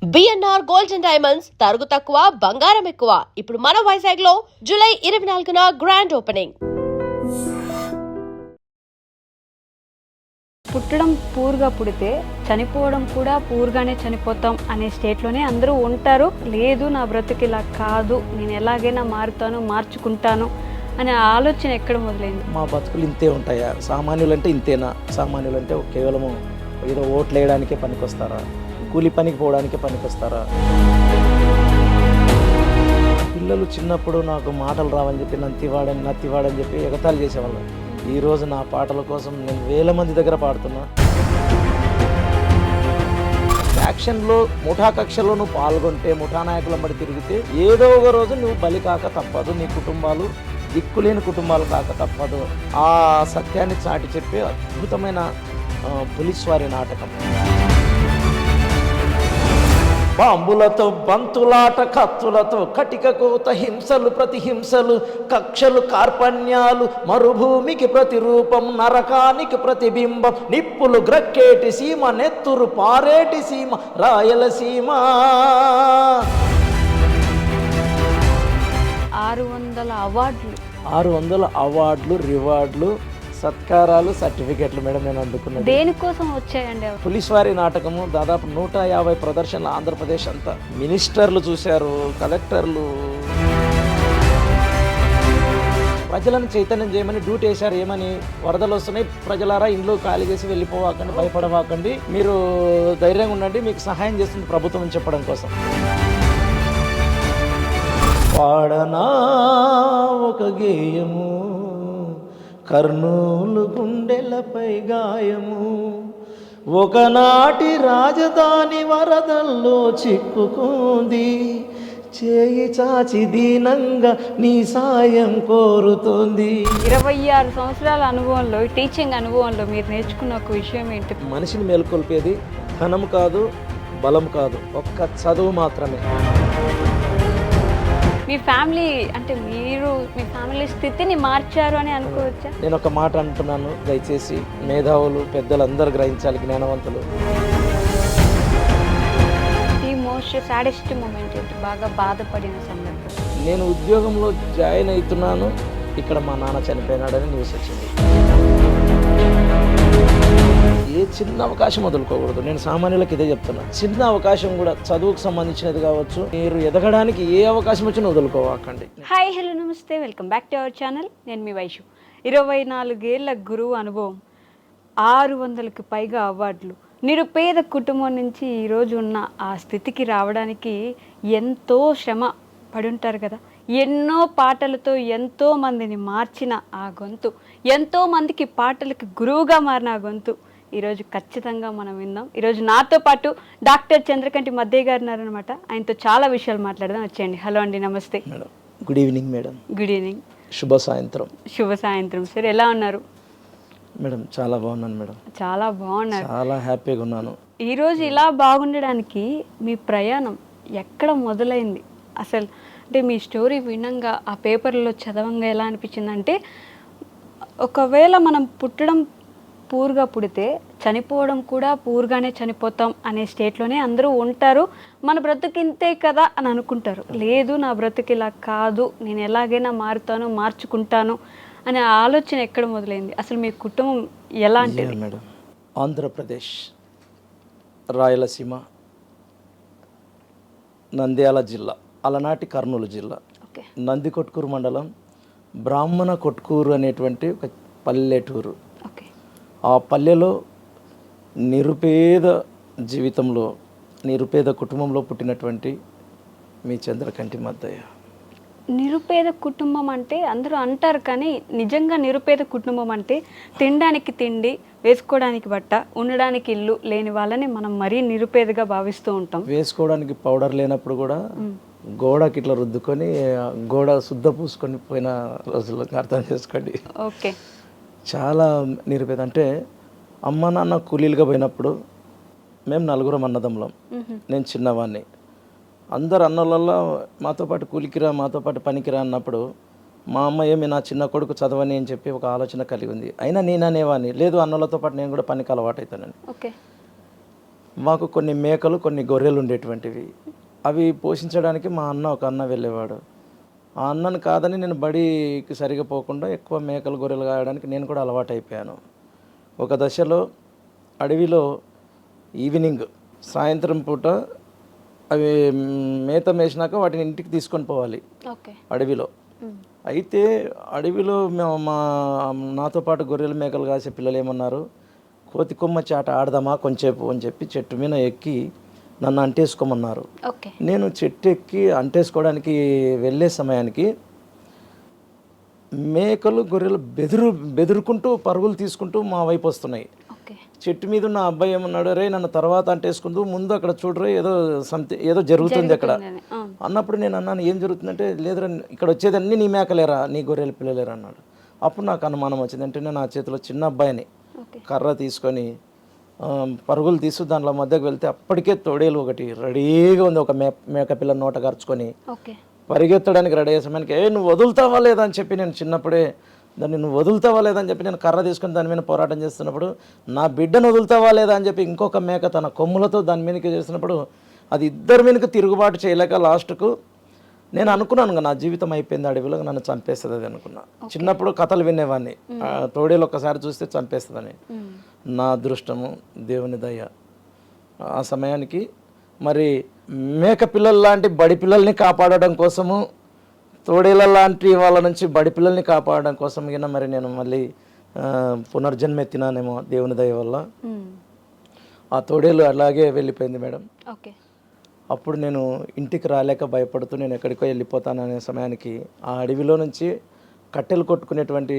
BNR gold and diamonds తరుగు తక్కువ బంగారం ఎక్కువ. ఇప్పుడు మన వైజాగ్ లో జూలై 24న గ్రాండ్ ఓపెనింగ్. పుట్టడం పూర్గా పుడితే చనిపోవడం కూడా పూర్గానే చనిపోతాం అనే స్టేట్లోనే అందరూ ఉంటారు. లేదు నా బ్రతుకు ఇలా కాదు, నేను ఎలాగైనా మారుతాను, మార్చుకుంటాను అనే ఆలోచన ఎక్కడ మొదలైంది? మా బతుకులు ఇంతే ఉంటాయా? సామాన్యులంటే ఇంతేనా? సామాన్యులంటే కేవలము ఏదో ఓట్లు వేయడానికే పనికొస్తారా? కూలి పనికి పోవడానికే పనికొస్తారా? పిల్లలు చిన్నప్పుడు నాకు మాటలు రావని చెప్పి నత్తివాడని చెప్పి ఎగతాళి చేసేవాళ్ళు. ఈరోజు నా పాటల కోసం నేను వేల మంది దగ్గర పాడుతున్నా. యాక్షన్లో ముఠా కక్షలో నువ్వు పాల్గొంటే, ముఠా నాయకుల బడి తిరిగితే ఏదో ఒక రోజు నువ్వు బలి కాక తప్పదు. నీ కుటుంబాలు దిక్కులేని కుటుంబాలు కాక తప్పదు. ఆ సత్యాన్ని చాటి చెప్పే అద్భుతమైన పోలీస్ వారి నాటకం. బాంబులతో బంతులాట, కత్తులతో కటిక కోత, హింసలు ప్రతిహింసలు, కక్షలు కార్పణ్యాలు, మరుభూమికి ప్రతిరూపం, నరకానికి ప్రతిబింబం, నిప్పులు గ్రక్కేటి సీమ, నెత్తురు పారేటి సీమ రాయలసీమ. 600 అవార్డులు, రివార్డులు, సత్కారాలు, సర్టిఫికెట్లు మేడం నేను అందుకున్నాను. దేనికోసం వచ్చాయండి? పోలీస్ వారి నాటకము దాదాపు 150 ప్రదర్శనలు ఆంధ్రప్రదేశ్ అంతా. మినిస్టర్లు చూశారు, కలెక్టర్లు. ప్రజలను చైతన్యం చేయమని డ్యూటీ వేశారు. ఏమని? వరదలు వస్తున్నాయి ప్రజలారా, ఇంట్లో ఖాళీ చేసి వెళ్ళిపోవాకండి, భయపడవాకండి, మీరు ధైర్యంగా ఉండండి, మీకు సహాయం చేస్తుంది ప్రభుత్వం అని చెప్పడం కోసం. పాడనా ఒక గేయము, కర్నూలు గుండెలపై గాయము, ఒకనాటి రాజధాని వరదల్లో చిక్కుకుంది, చేయి చాచి దీనంగా నీ సాయం కోరుతోంది. 26 సంవత్సరాల అనుభవంలో, టీచింగ్ అనుభవంలో మీరు నేర్చుకున్న ఒక విషయం ఏంటి? మనిషిని మేల్కొల్పేది ధనం కాదు, బలం కాదు, ఒక్క చదువు మాత్రమే. మీ ఫ్యామిలీ అంటే మీరు మీ ఫ్యామిలీ స్థితిని మార్చారు అని అనుకోవచ్చా? నేను ఒక మాట అంటున్నాను, దయచేసి మేధావులు పెద్దలందరూ గ్రహించాలి, జ్ఞానవంతులు. ఈ మోస్ట్ సాడెస్ట్ మూమెంట్ ఏంటి? బాగా బాధపడిన సందర్భం? నేను ఉద్యోగంలో జాయిన్ అవుతున్నాను, ఇక్కడ మా నాన్న చనిపోయినాడని న్యూస్ వచ్చింది. ఏ చిన్న అవకాశం వదులుకోకూడదు. నేను సామాన్యులకు ఇదే చెప్తున్నా. చిన్న అవకాశం కూడా చదువుకు సంబంధించినది కావచ్చు, మీరు ఎదగడానికి ఏ అవకాశం వచ్చినా వదులుకోవాకండి. హాయ్, హలో, నమస్తే, welcome back to our channel. నేను మీ వైషు. 24 ఏళ్ల గురువు అనుభవం, 600కి పైగా అవార్డులు, నిరుపేద కుటుంబం నుంచి ఈరోజు ఉన్న ఆ స్థితికి రావడానికి ఎంతో శ్రమ పడుంటారు కదా. ఎన్నో పాటలతో ఎంతో మందిని మార్చిన ఆ గొంతు, ఎంతో మందికి పాటలకు గురువుగా మారిన ఆ గొంతు ఈరోజు ఖచ్చితంగా మనం విందాం. ఈరోజు నాతో పాటు డాక్టర్ చంద్రకంటి మద్దయ్య గారు ఉన్నారనమాట. ఆయనతో చాలా విషయాలు మాట్లాడదాం. వచ్చేయండి. హలో అండి, నమస్తే. Madam, good evening. Madam, good evening. శుభ సాయంత్రం. శుభ సాయంత్రం సార్. ఎలా ఉన్నారు? మేడం, చాలా బాగున్నాను మేడం. చాలా బాగున్నారు. చాలా హ్యాపీగా ఉన్నాను. ఈరోజు ఇలా బాగుండడానికి మీ ప్రయాణం ఎక్కడ మొదలైంది అసలు? అంటే మీ స్టోరీ వినంగా, ఆ పేపర్లో చదవంగా ఎలా అనిపించిందంటే, ఒకవేళ మనం పుట్టడం పూర్గా పుడితే చనిపోవడం కూడా పూర్గానే చనిపోతాం అనే స్టేట్లోనే అందరూ ఉంటారు. మన బ్రతుకు ఇంతే కదా అని అనుకుంటారు. లేదు నా బ్రతుకు ఇలా కాదు, నేను ఎలాగైనా మారుతాను, మార్చుకుంటాను అనే ఆలోచన ఎక్కడ మొదలైంది? అసలు మీ కుటుంబం ఎలాంటిది? మేడం, ఆంధ్రప్రదేశ్, రాయలసీమ, నంద్యాల జిల్లా, అలనాటి కర్నూలు జిల్లా, నందికొట్కూరు మండలం, బ్రాహ్మణ కొట్కూరు అనేటువంటి ఒక పల్లెటూరు. ఆ పల్లెలో నిరుపేద జీవితంలో, నిరుపేద కుటుంబంలో పుట్టినటువంటి మీ చంద్రకంటి మద్దయ్య. నిరుపేద కుటుంబం అంటే అందరూ అంటారు, కానీ నిజంగా నిరుపేద కుటుంబం అంటే తినడానికి తిండి, వేసుకోవడానికి బట్ట, ఉండడానికి ఇల్లు లేని వాళ్ళని మనం మరీ నిరుపేదగా భావిస్తూ ఉంటాం. వేసుకోవడానికి పౌడర్ లేనప్పుడు కూడా గోడకి ఇట్లా రుద్దుకొని గోడ శుద్ధ పూసుకొని పోయిన రోజుల్లో అర్థం చేసుకోండి. ఓకే. చాలా నిరుపేద. అంటే అమ్మ నాన్న కూలీలుగా పోయినప్పుడు మేము 4 అన్నదమ్ములం, నేను చిన్నవాడిని. అందరు అన్నలలో మాతో పాటు కూలికిరా, మాతో పాటు పనికిరా అన్నప్పుడు మా అమ్మ ఏమి నా చిన్న కొడుకు చదవని అని చెప్పి ఒక ఆలోచన కలిగి ఉంది. అయినా నేను అనేవాడిని, లేదు అన్నలతో పాటు నేను కూడా పనికి అలవాటు అవుతానని. మాకు కొన్ని మేకలు కొన్ని గొర్రెలు ఉండేటువంటివి. అవి పోషించడానికి మా అన్న ఒక అన్న వెళ్ళేవాడు. ఆ అన్నను కాదని నేను బడికి సరిగా పోకుండా ఎక్కువ మేకలు గొర్రెలు కాయడానికి నేను కూడా అలవాటు అయిపోయాను. ఒక దశలో అడవిలో ఈవినింగ్ సాయంత్రం పూట అవి మేత మేసినాక వాటిని ఇంటికి తీసుకొని పోవాలి ఓకే. అడవిలో. అయితే అడవిలో నాతో పాటు గొర్రెల మేకలు కాసే పిల్లలు ఏమన్నారు, కోతి కొమ్మ చాట ఆడదామా కొంచెంసేపు అని చెప్పి చెట్టు మీద ఎక్కి నన్ను అంటేసుకోమన్నారు. ఓకే. నేను చెట్టు ఎక్కి అంటేసుకోవడానికి వెళ్ళే సమయానికి మేకలు గొర్రెలు బెదురుకుంటూ పరుగులు తీసుకుంటూ మా వైపు వస్తున్నాయి. ఓకే. చెట్టు మీద ఉన్న అబ్బాయి ఏమన్నాడు, రే నన్ను తర్వాత అంటేసుకుంటూ ముందు అక్కడ చూడరే ఏదో జరుగుతుంది అక్కడ అన్నప్పుడు నేను అన్నాను, ఏం జరుగుతుందంటే, లేదురా ఇక్కడ వచ్చేదన్నీ నీ మేకలేరా, నీ గొర్రెల పిల్లలేరా అన్నాడు. అప్పుడు నాకు అనుమానం వచ్చింది. అంటే నేను నా చేతిలో చిన్న అబ్బాయిని కర్ర తీసుకొని పరుగులు తీసి దాంట్లో మధ్యకు వెళ్తే అప్పటికే తోడేలు ఒకటి రెడీగా ఉంది, ఒక మేక పిల్ల నోట గరుచుకొని పరిగెత్తడానికి రెడీ అయ్యే సమయానికి, నువ్వు వదులుతావా లేదా అని చెప్పి నేను చిన్నప్పుడే దాన్ని నువ్వు వదులుతావా లేదా అని చెప్పి నేను కర్ర తీసుకొని దాని మీద పోరాటం చేస్తున్నప్పుడు, నా బిడ్డను వదులుతావా లేదా అని చెప్పి ఇంకొక మేక తన కొమ్ములతో దాని మీదకి చేస్తున్నప్పుడు అది ఇద్దరి మీదకి తిరుగుబాటు చేయలేక లాస్ట్కు నేను అనుకున్నాను నా జీవితం అయిపోయింది, అడవిలో నన్ను చంపేస్తుంది అది అనుకున్నా. చిన్నప్పుడు కథలు వినేవాడిని, తోడేలు ఒక్కసారి చూస్తే చంపేస్తుందని. నా అదృష్టము దేవుని దయ, ఆ సమయానికి మరి మేక పిల్లల లాంటి బడి పిల్లల్ని కాపాడడం కోసము, తోడేల లాంటి వాళ్ళ నుంచి బడి పిల్లల్ని కాపాడడం కోసం మరి నేను మళ్ళీ పునర్జన్మెత్తినానేమో దేవుని దయ వల్ల. ఆ తోడేలు అలాగే వెళ్ళిపోయింది మేడం. ఓకే. అప్పుడు నేను ఇంటికి రాలేక భయపడుతూ నేను ఎక్కడికో వెళ్ళిపోతాను అనే సమయానికి ఆ అడవిలో నుంచి కట్టెలు కొట్టుకునేటువంటి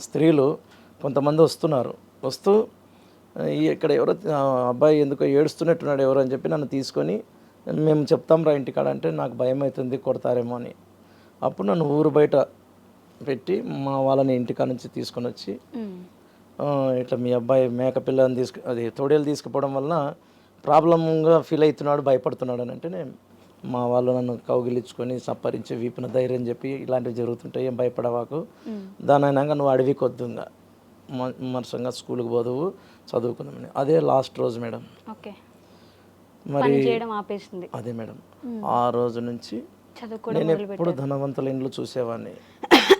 స్త్రీలు కొంతమంది వస్తూ ఇక్కడ ఎవరో అబ్బాయి ఎందుకో ఏడుస్తున్నట్టున్నాడు ఎవరో అని చెప్పి నన్ను తీసుకొని, మేము చెప్తాం రా ఇంటికాడ అంటే, నాకు భయం అవుతుంది కొడతారేమో అని. అప్పుడు నన్ను ఊరు బయట పెట్టి మా వాళ్ళని ఇంటికాడ నుంచి తీసుకొని వచ్చి, ఇట్లా మీ అబ్బాయి మేక పిల్లని అది తోడేలు తీసుకుపోవడం వలన ప్రాబ్లంగా ఫీల్ అవుతున్నాడు, భయపడుతున్నాడు అని అంటే, మా వాళ్ళు నన్ను కౌగిలించుకొని సప్పరించి వీపున ధైర్యం చెప్పి, ఇలాంటివి జరుగుతుంటాయి ఏం భయపడవాకు, దాని అయినాక నువ్వు అడవికి వద్దు, ఇంకా మనసంగా స్కూల్కి పోదువు చదువుకుందామని. అదే లాస్ట్ రోజు మేడం. మరి అదే మేడం, ఆ రోజు నుంచి నేను ఎప్పుడు ధనవంతుల ఇండ్లు చూసేవాడిని,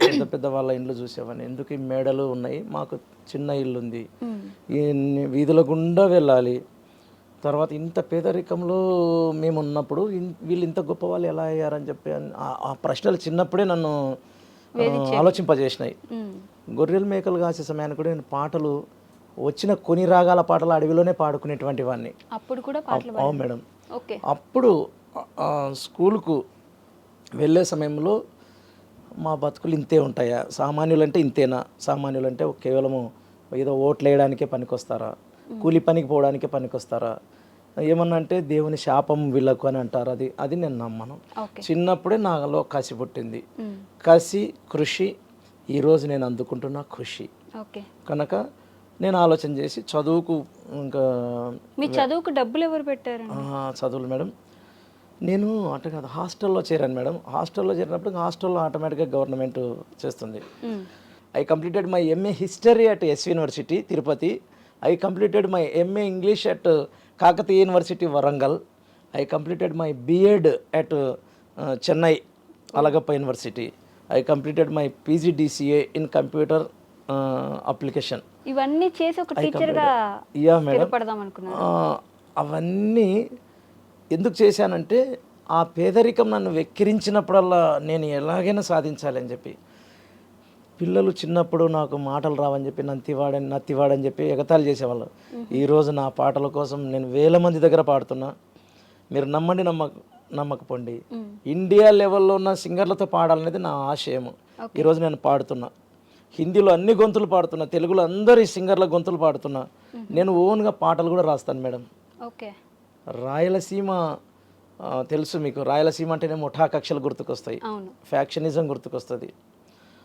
పెద్ద పెద్ద వాళ్ళ ఇండ్లు చూసేవాడిని. ఎందుకు ఈ మేడలు ఉన్నాయి, మాకు చిన్న ఇల్లు ఉంది, ఈ వీధుల గుండా వెళ్ళాలి. తర్వాత ఇంత పేదరికంలో మేము ఉన్నప్పుడు వీళ్ళు ఇంత గొప్ప వాళ్ళు ఎలా అయ్యారని చెప్పి ఆ ప్రశ్నలు చిన్నప్పుడే నన్ను ఆలోచింపజేసినాయి. గొర్రెలు మేకలు కాసే సమయానికి కూడా నేను పాటలు వచ్చిన కొన్ని రాగాల పాటలు అడవిలోనే పాడుకునేటువంటి వాడిని. అప్పుడు కూడా అవును మేడం. అప్పుడు స్కూల్కు వెళ్ళే సమయంలో మా బతుకులు ఇంతే ఉంటాయా, సామాన్యులంటే ఇంతేనా, సామాన్యులంటే కేవలము ఏదో ఓట్లు వేయడానికే పనికొస్తారా, కూలి పనికి పోవడానికే పనికొస్తారా, ఏమన్నా అంటే దేవుని శాపం వీళ్ళకు అని అంటారు. అది నేను నమ్మను. చిన్నప్పుడే నాలో కసి పుట్టింది, కసి కృషి. ఈరోజు నేను అందుకుంటున్న కృషి కనుక నేను ఆలోచన చేసి చదువుకు, ఇంకా మీ చదువుకు డబ్బులు ఎవరు పెట్టారు? చదువులు మేడం, నేను అట్ట కాదు, హాస్టల్లో చేరాను మేడం. హాస్టల్లో చేరినప్పుడు హాస్టల్లో ఆటోమేటిక్గా గవర్నమెంట్ చేస్తుంది. I completed my MA history at S university Tirupati. I completed my MA English at Kakatiya university Warangal. I completed my BEd at Chennai Alagappa university. I completed my PGDCA in computer application. ఇవన్నీ చేసి ఒక టీచర్గా స్థిరపడదాం అనుకున్నాను. అవన్నీ ఎందుకు చేశానంటే, ఆ పేదరికం నన్ను వెక్కిరించినప్పుడల్లా నేను ఎలాగైనా సాధించాలని చెప్పి, పిల్లలు చిన్నప్పుడు నాకు మాటలు రావని చెప్పి నత్తివాడని చెప్పి ఎగతాళి చేసేవాళ్ళు. ఈరోజు నా పాటల కోసం నేను 1000 మంది దగ్గర పాడుతున్నా. మీరు నమ్మండి నమ్మకపోండి, ఇండియా లెవెల్లో ఉన్న సింగర్లతో పాడాలనేది నా ఆశయము. ఈరోజు నేను పాడుతున్నా, హిందీలో అన్ని గొంతులు పాడుతున్నా, తెలుగులో అందరి సింగర్ల గొంతులు పాడుతున్నా. నేను ఓన్గా పాటలు కూడా రాస్తాను మేడం. రాయలసీమ తెలుసు మీకు, రాయలసీమ అంటేనే ముఠా కక్షలు గుర్తుకొస్తాయి, ఫ్యాక్షనిజం గుర్తుకొస్తుంది.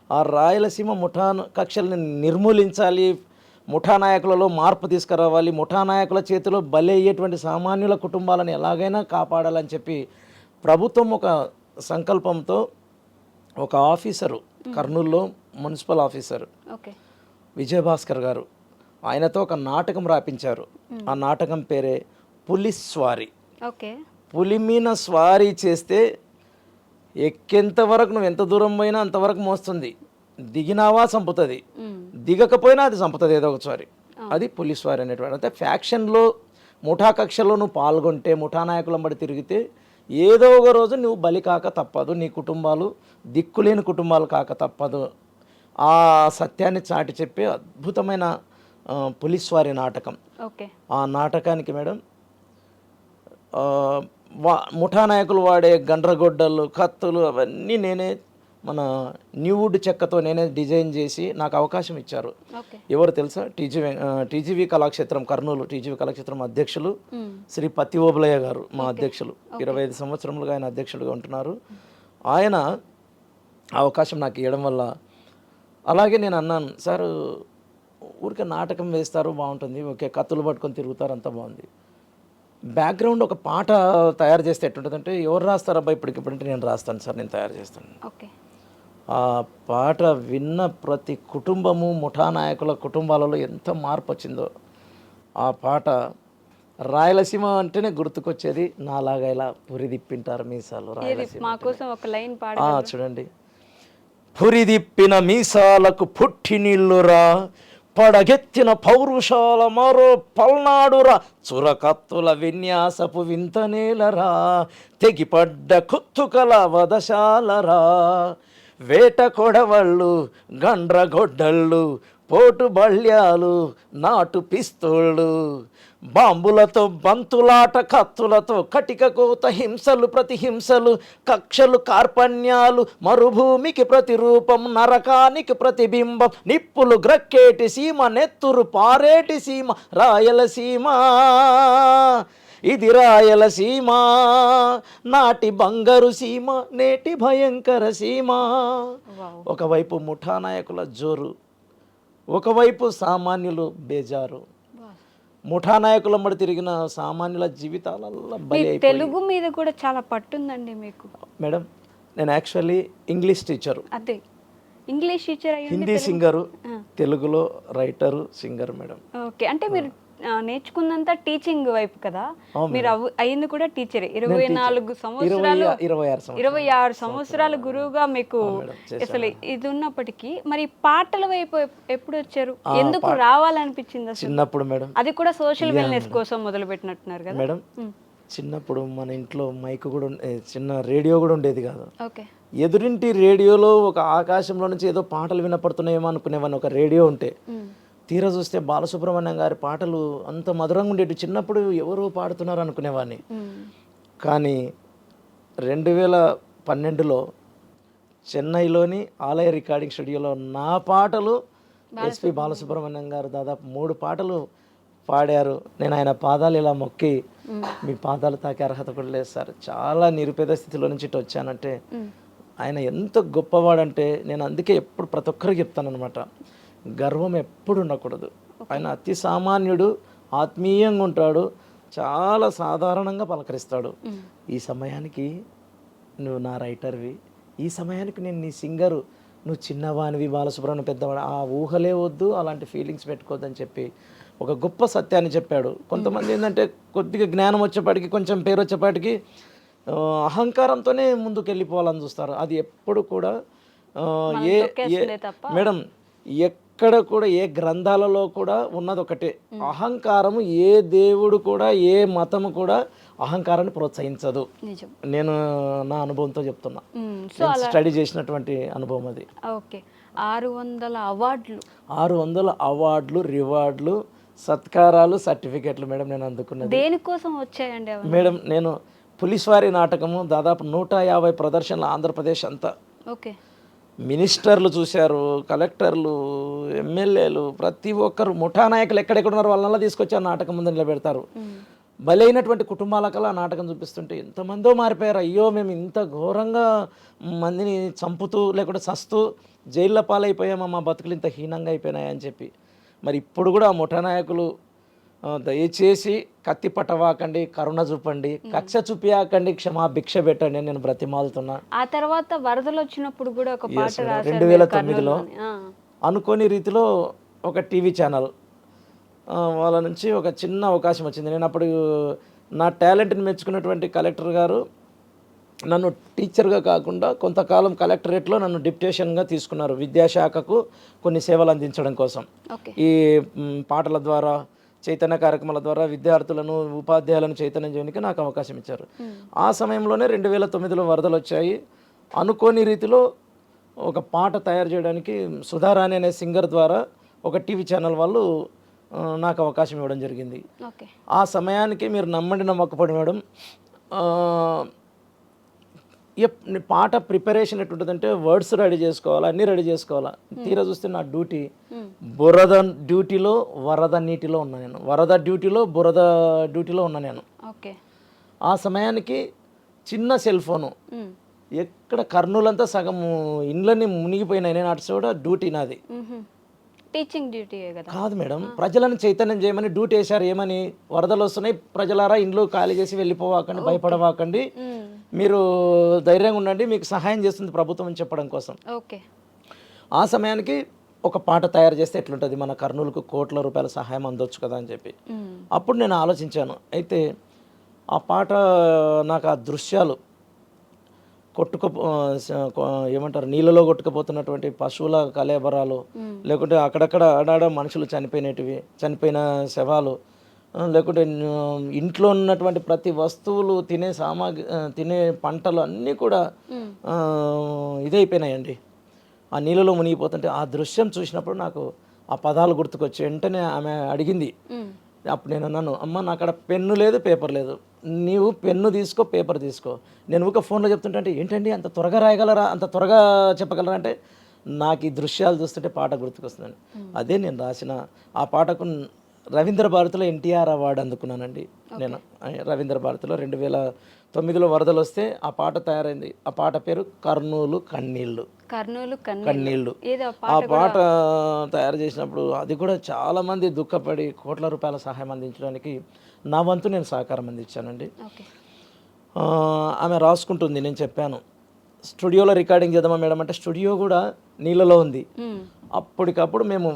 ఆ రాయలసీమ ముఠా కక్షల్ని నిర్మూలించాలి, ముఠా నాయకులలో మార్పు తీసుకురావాలి, ముఠా నాయకుల చేతిలో బలయ్యేటువంటి సామాన్యుల కుటుంబాలను ఎలాగైనా కాపాడాలని చెప్పి ప్రభుత్వం ఒక సంకల్పంతో ఒక ఆఫీసరు, కర్నూలులో మున్సిపల్ ఆఫీసర్ విజయభాస్కర్ గారు, ఆయనతో ఒక నాటకం రాపించారు. ఆ నాటకం పేరే పులి స్వారీ. ఓకే. పులి మీద స్వారీ చేస్తే ఎక్కేంత వరకు నువ్వు ఎంత దూరం పోయినా అంతవరకు మోస్తుంది. దిగినావా చంపుతుంది, దిగకపోయినా అది చంపుతుంది ఏదో ఒకసారి. అది పులి స్వారీ అనేటువంటి. అంటే ఫ్యాక్షన్లో ముఠా కక్షలో నువ్వు పాల్గొంటే, ముఠా నాయకులం బడి తిరిగితే ఏదో ఒక రోజు నువ్వు బలి కాక తప్పదు, నీ కుటుంబాలు దిక్కులేని కుటుంబాలు కాక తప్పదు. ఆ సత్యాన్ని చాటి చెప్పే అద్భుతమైన పులిస్వారి నాటకం. ఓకే. ఆ నాటకానికి మేడం ముఠా నాయకులు వాడే గండ్రగొడ్డలు, కత్తులు అవన్నీ నేనే మన న్యూవుడ్ చెక్కతో నేనే డిజైన్ చేసి నాకు అవకాశం ఇచ్చారు. ఎవరు తెలుసా? టీజీవీ కళాక్షేత్రం, కర్నూలు టీజీవీ కళాక్షేత్రం అధ్యక్షులు శ్రీ పత్తి ఓబులయ్య గారు మా అధ్యక్షులు. 25 సంవత్సరములుగా ఆయన అధ్యక్షులుగా ఉంటున్నారు. ఆయన అవకాశం నాకు ఇవ్వడం వల్ల, అలాగే నేను అన్నాను, సార్ ఊరికే నాటకం వేస్తారు బాగుంటుంది, ఓకే, కత్తులు పట్టుకొని తిరుగుతారు, అంత బాగుంది. బ్యాక్గ్రౌండ్ ఒక పాట తయారు చేస్తే ఎట్టుంటుందంటే, ఎవరు రాస్తారు అబ్బాయి ఇప్పటికిప్పుడంటే నేను రాస్తాను సార్, నేను తయారు చేస్తాను. ఓకే. ఆ పాట విన్న ప్రతి కుటుంబము, ముఠా నాయకుల కుటుంబాలలో ఎంత మార్పు వచ్చిందో. ఆ పాట రాయలసీమ అంటేనే గుర్తుకొచ్చేది, నాలాగా ఇలా పురిదిప్పింటారు మీసాలు రాయలసీమ. మా కోసం ఒక లైన్ పాడు. చూడండి. పురిదిప్పిన మీసాలకు పుట్టినిల్లురా, పడగెత్తిన పౌరుషాల మరో పల్నాడురా, చురకత్తుల విన్యాసపు వింతనేలరా, తెగిపడ్డ కుత్తుకల వదశాలరా, వేట కొడవళ్ళు, గండ్రగొడ్డళ్ళు, పోటు బళ్యాలు, నాటు పిస్తోళ్ళు, బాంబులతో బంతులాట, కత్తులతో కటిక కోత, హింసలు ప్రతిహింసలు, కక్షలు కార్పణ్యాలు, మరుభూమికి ప్రతిరూపం, నరకానికి ప్రతిబింబం, నిప్పులు గ్రక్కేటి సీమ, నెత్తురు పారేటి సీమ రాయలసీమ, ఇది రాయలసీమ, నాటి బంగారు సీమ, నేటి భయంకర సీమ. ఒకవైపు ముఠా నాయకుల జోరు, ఒకవైపు సామాన్యులు బేజారు. ముఠా నాయకుల మడి తిరిగిన సామాన్యుల జీవితాలలో తెలుగు మీద కూడా చాలా పట్టుందండి మీకు. మేడం, నేను యాక్చువల్లీ ఇంగ్లీష్ టీచరు, అదే ఇంగ్లీష్ టీచర్, హిందీ సింగరు, తెలుగులో రైటరు, సింగర్ మేడం. ఓకే. అంటే మీరు నేర్చుకున్నంత టీచింగ్ వైపు కదా, మీరు అయింది కూడా టీచరే. 26 సంవత్సరాలు గురువుగా మీకు అసలు ఇది ఉన్నప్పటికీ మరి పాటల వైపు ఎప్పుడు వచ్చారు, ఎందుకు రావాలనిపించింది అసలు? చిన్నప్పుడు మేడం, అది కూడా సోషల్ వెల్నెస్ కోసం మొదలు పెట్టినట్టున్నారు కదా మేడం. చిన్నప్పుడు మన ఇంట్లో మైక్ కూడా చిన్న రేడియో కూడా ఉండేది కాదు. ఓకే. ఎదురింటి రేడియోలో ఒక ఆకాశంలో నుంచి ఏదో పాటలు వినపడుతున్నాయేమో అనుకునేవాడిని. ఒక రేడియో ఉంటే తీరా చూస్తే బాలసుబ్రహ్మణ్యం గారి పాటలు అంత మధురంగా ఉండేవి. చిన్నప్పుడు ఎవరు పాడుతున్నారు అనుకునేవాడిని. కానీ 2012లో చెన్నైలోని ఆలయ రికార్డింగ్ స్టూడియోలో నా పాటలు ఎస్పి బాలసుబ్రహ్మణ్యం గారు దాదాపు 3 పాటలు పాడారు. నేను ఆయన పాదాలు ఇలా మొక్కి, మీ పాదాలు తాకే అర్హత కూడా లేదు సార్, చాలా నిరుపేద స్థితిలో నుంచి ఇటు వచ్చానంటే ఆయన ఎంత గొప్పవాడంటే, నేను అందుకే ఎప్పుడు ప్రతి ఒక్కరికి చెప్తాను అనమాట, గర్వం ఎప్పుడు ఉండకూడదు. ఆయన అతి సామాన్యుడు, ఆత్మీయంగా ఉంటాడు, చాలా సాధారణంగా పలకరిస్తాడు. ఈ సమయానికి నువ్వు నా రైటర్వి, ఈ సమయానికి నేను నీ సింగరు, నువ్వు చిన్నవానివి, బాలసుబ్రహ్మణ్యం పెద్దవాడు, ఆ ఊహలే వద్దు, అలాంటి ఫీలింగ్స్ పెట్టుకోవద్దని చెప్పి ఒక గొప్ప సత్యాన్ని చెప్పాడు. కొంతమంది ఏంటంటే కొద్దిగా జ్ఞానం వచ్చేపాటికి, కొంచెం పేరు వచ్చేపాటికి అహంకారంతోనే ముందుకు వెళ్ళిపోవాలని చూస్తారు. అది ఎప్పుడు కూడా మేడం ఎక్కడ కూడా ఏ గ్రంథాలలో కూడా ఉన్నది ఒకటే, అహంకారము ఏ దేవుడు కూడా ఏ మతము కూడా అహంకారాన్ని ప్రోత్సహించదు. నేను నా అనుభవంతో చెప్తున్నా, స్టడీ చేసినటువంటి అనుభవం అది. ఓకే. 600 అవార్డులు, రివార్డులు, సత్కారాలు, సర్టిఫికెట్లు మేడం నేను అందుకున్నది. దేనికోసం వచ్చాయండి మేడం? నేను పులిస్వారి నాటకము దాదాపు 150 ప్రదర్శనలు ఆంధ్రప్రదేశ్ అంతా. ఓకే. మినిస్టర్లు చూశారు, కలెక్టర్లు, ఎమ్మెల్యేలు, ప్రతి ఒక్కరు, ముఠా నాయకులు ఎక్కడెక్కడ ఉన్నారు వాళ్ళ తీసుకొచ్చి ఆ నాటకం ముందు నిలబెడతారు. బలైనటువంటి కుటుంబాలకల్లా ఆ నాటకం చూపిస్తుంటే ఎంతమందో మారిపోయారు. అయ్యో, మేము ఇంత ఘోరంగా మందిని చంపుతూ లేకుంటే సస్తూ జైళ్ళ పాలైపోయామా, మా బతుకులు ఇంత హీనంగా అయిపోయినాయని చెప్పి. మరి ఇప్పుడు కూడా ఆ ముఠా నాయకులు దయచేసి కత్తి పట్టవాకండి, కరుణ చూపండి, కక్ష చూపియాకండి, భిక్ష పెట్టండి అని నేను బ్రతిమాలుతున్నా. ఆ తర్వాత వరదలు వచ్చినప్పుడు కూడా ఒక పాట రాశారు 2009లో అనుకోని రీతిలో ఒక టీవీ ఛానల్ వాళ్ళ నుంచి ఒక చిన్న అవకాశం వచ్చింది. నేను అప్పుడు నా టాలెంట్ని మెచ్చుకున్నటువంటి కలెక్టర్ గారు నన్ను టీచర్గా కాకుండా కొంతకాలం కలెక్టరేట్లో నన్ను డిప్యూటేషన్గా తీసుకున్నారు, విద్యాశాఖకు కొన్ని సేవలు అందించడం కోసం. ఓకే. ఈ పాటల ద్వారా, చైతన్య కార్యక్రమాల ద్వారా విద్యార్థులను, ఉపాధ్యాయులను చైతన్యం చేయడానికి నాకు అవకాశం ఇచ్చారు. ఆ సమయంలోనే 2009లో వరదలు వచ్చాయి. అనుకోని రీతిలో ఒక పాట తయారు చేయడానికి సుధారాణి అనే సింగర్ ద్వారా ఒక టీవీ ఛానల్ వాళ్ళు నాకు అవకాశం ఇవ్వడం జరిగింది. ఓకే. ఆ సమయానికి మీరు నమ్మండి నమ్మకపోండి మేడం, పాట ప్రిపరేషన్ ఎట్లుంటుందంటే వర్డ్స్ రెడీ చేసుకోవాలి, అన్నీ రెడీ చేసుకోవాలా. తీరా చూస్తే నా డ్యూటీ బురద డ్యూటీలో వరద నీటిలో ఉన్నా నేను, వరద డ్యూటీలో బురద డ్యూటీలో ఉన్నా నేను. ఓకే. ఆ సమయానికి చిన్న సెల్ ఫోను ఎక్కడ కర్నూలంతా సగం ఇండ్లన్నీ మునిగిపోయినాయి. నేను అటు కూడా డ్యూటీ నాది టీచింగ్ డ్యూటీ కదా. కాదు మేడం, ప్రజలను చైతన్యం చేయమని డ్యూటీ వేశారు. ఏమని, వరదలు వస్తున్నాయి, ప్రజలారా ఇండ్లు ఖాళీ చేసి వెళ్ళిపోవాకండి, భయపడవాకండి, మీరు ధైర్యంగా ఉండండి, మీకు సహాయం చేస్తుంది ప్రభుత్వం అని చెప్పడం కోసం. ఓకే. ఆ సమయానికి ఒక పాట తయారు చేస్తే ఎట్లుంటుంది, మన కర్నూలుకు కోట్ల రూపాయల సహాయం అందొచ్చు కదా అని చెప్పి అప్పుడు నేను ఆలోచించాను. అయితే ఆ పాట నాకు ఆ దృశ్యాలు ఏమంటారు, నీళ్ళలో కొట్టుకుపోతున్నటువంటి పశువుల కలేబరాలు, లేకుంటే అక్కడక్కడ ఆడాడ మనుషులు చనిపోయిన శవాలు, లేకుంటే ఇంట్లో ఉన్నటువంటి ప్రతి వస్తువులు, తినే పంటలు అన్నీ కూడా ఇదైపోయినాయండి. ఆ నీళ్ళలో మునిగిపోతుంటే ఆ దృశ్యం చూసినప్పుడు నాకు ఆ పదాలు గుర్తుకొచ్చి వెంటనే ఆమె అడిగింది. అప్పుడు నేను అన్నాను, అమ్మ నా అక్కడ పెన్ను లేదు, పేపర్ లేదు, నీవు పెన్ను తీసుకో, పేపర్ తీసుకో. నేను ఊక ఫోన్లో చెప్తుంటే ఏంటండి అంత త్వరగా రాయగలరా, అంత త్వరగా చెప్పగలరా అంటే, నాకు ఈ దృశ్యాలు చూస్తుంటే పాట గుర్తుకొస్తుందని. అదే నేను రాసిన ఆ పాటకు రవీంద్ర భారతిలో ఎన్టీఆర్ అవార్డు అందుకున్నానండి నేను. రవీంద్ర భారతిలో 2009లో వరదలు వస్తే ఆ పాట తయారైంది. ఆ పాట పేరు కర్నూలు కన్నీళ్ళు. కన్నీళ్ళు. ఆ పాట తయారు చేసినప్పుడు అది కూడా చాలామంది దుఃఖపడి కోట్ల రూపాయల సహాయం అందించడానికి నా వంతు నేను సహకారం అందించానండి. ఆమె రాసుకుంటుంది, నేను చెప్పాను స్టూడియోలో రికార్డింగ్ చేద్దామా మేడం అంటే, స్టూడియో కూడా నీళ్ళలో ఉంది. అప్పటికప్పుడు మేము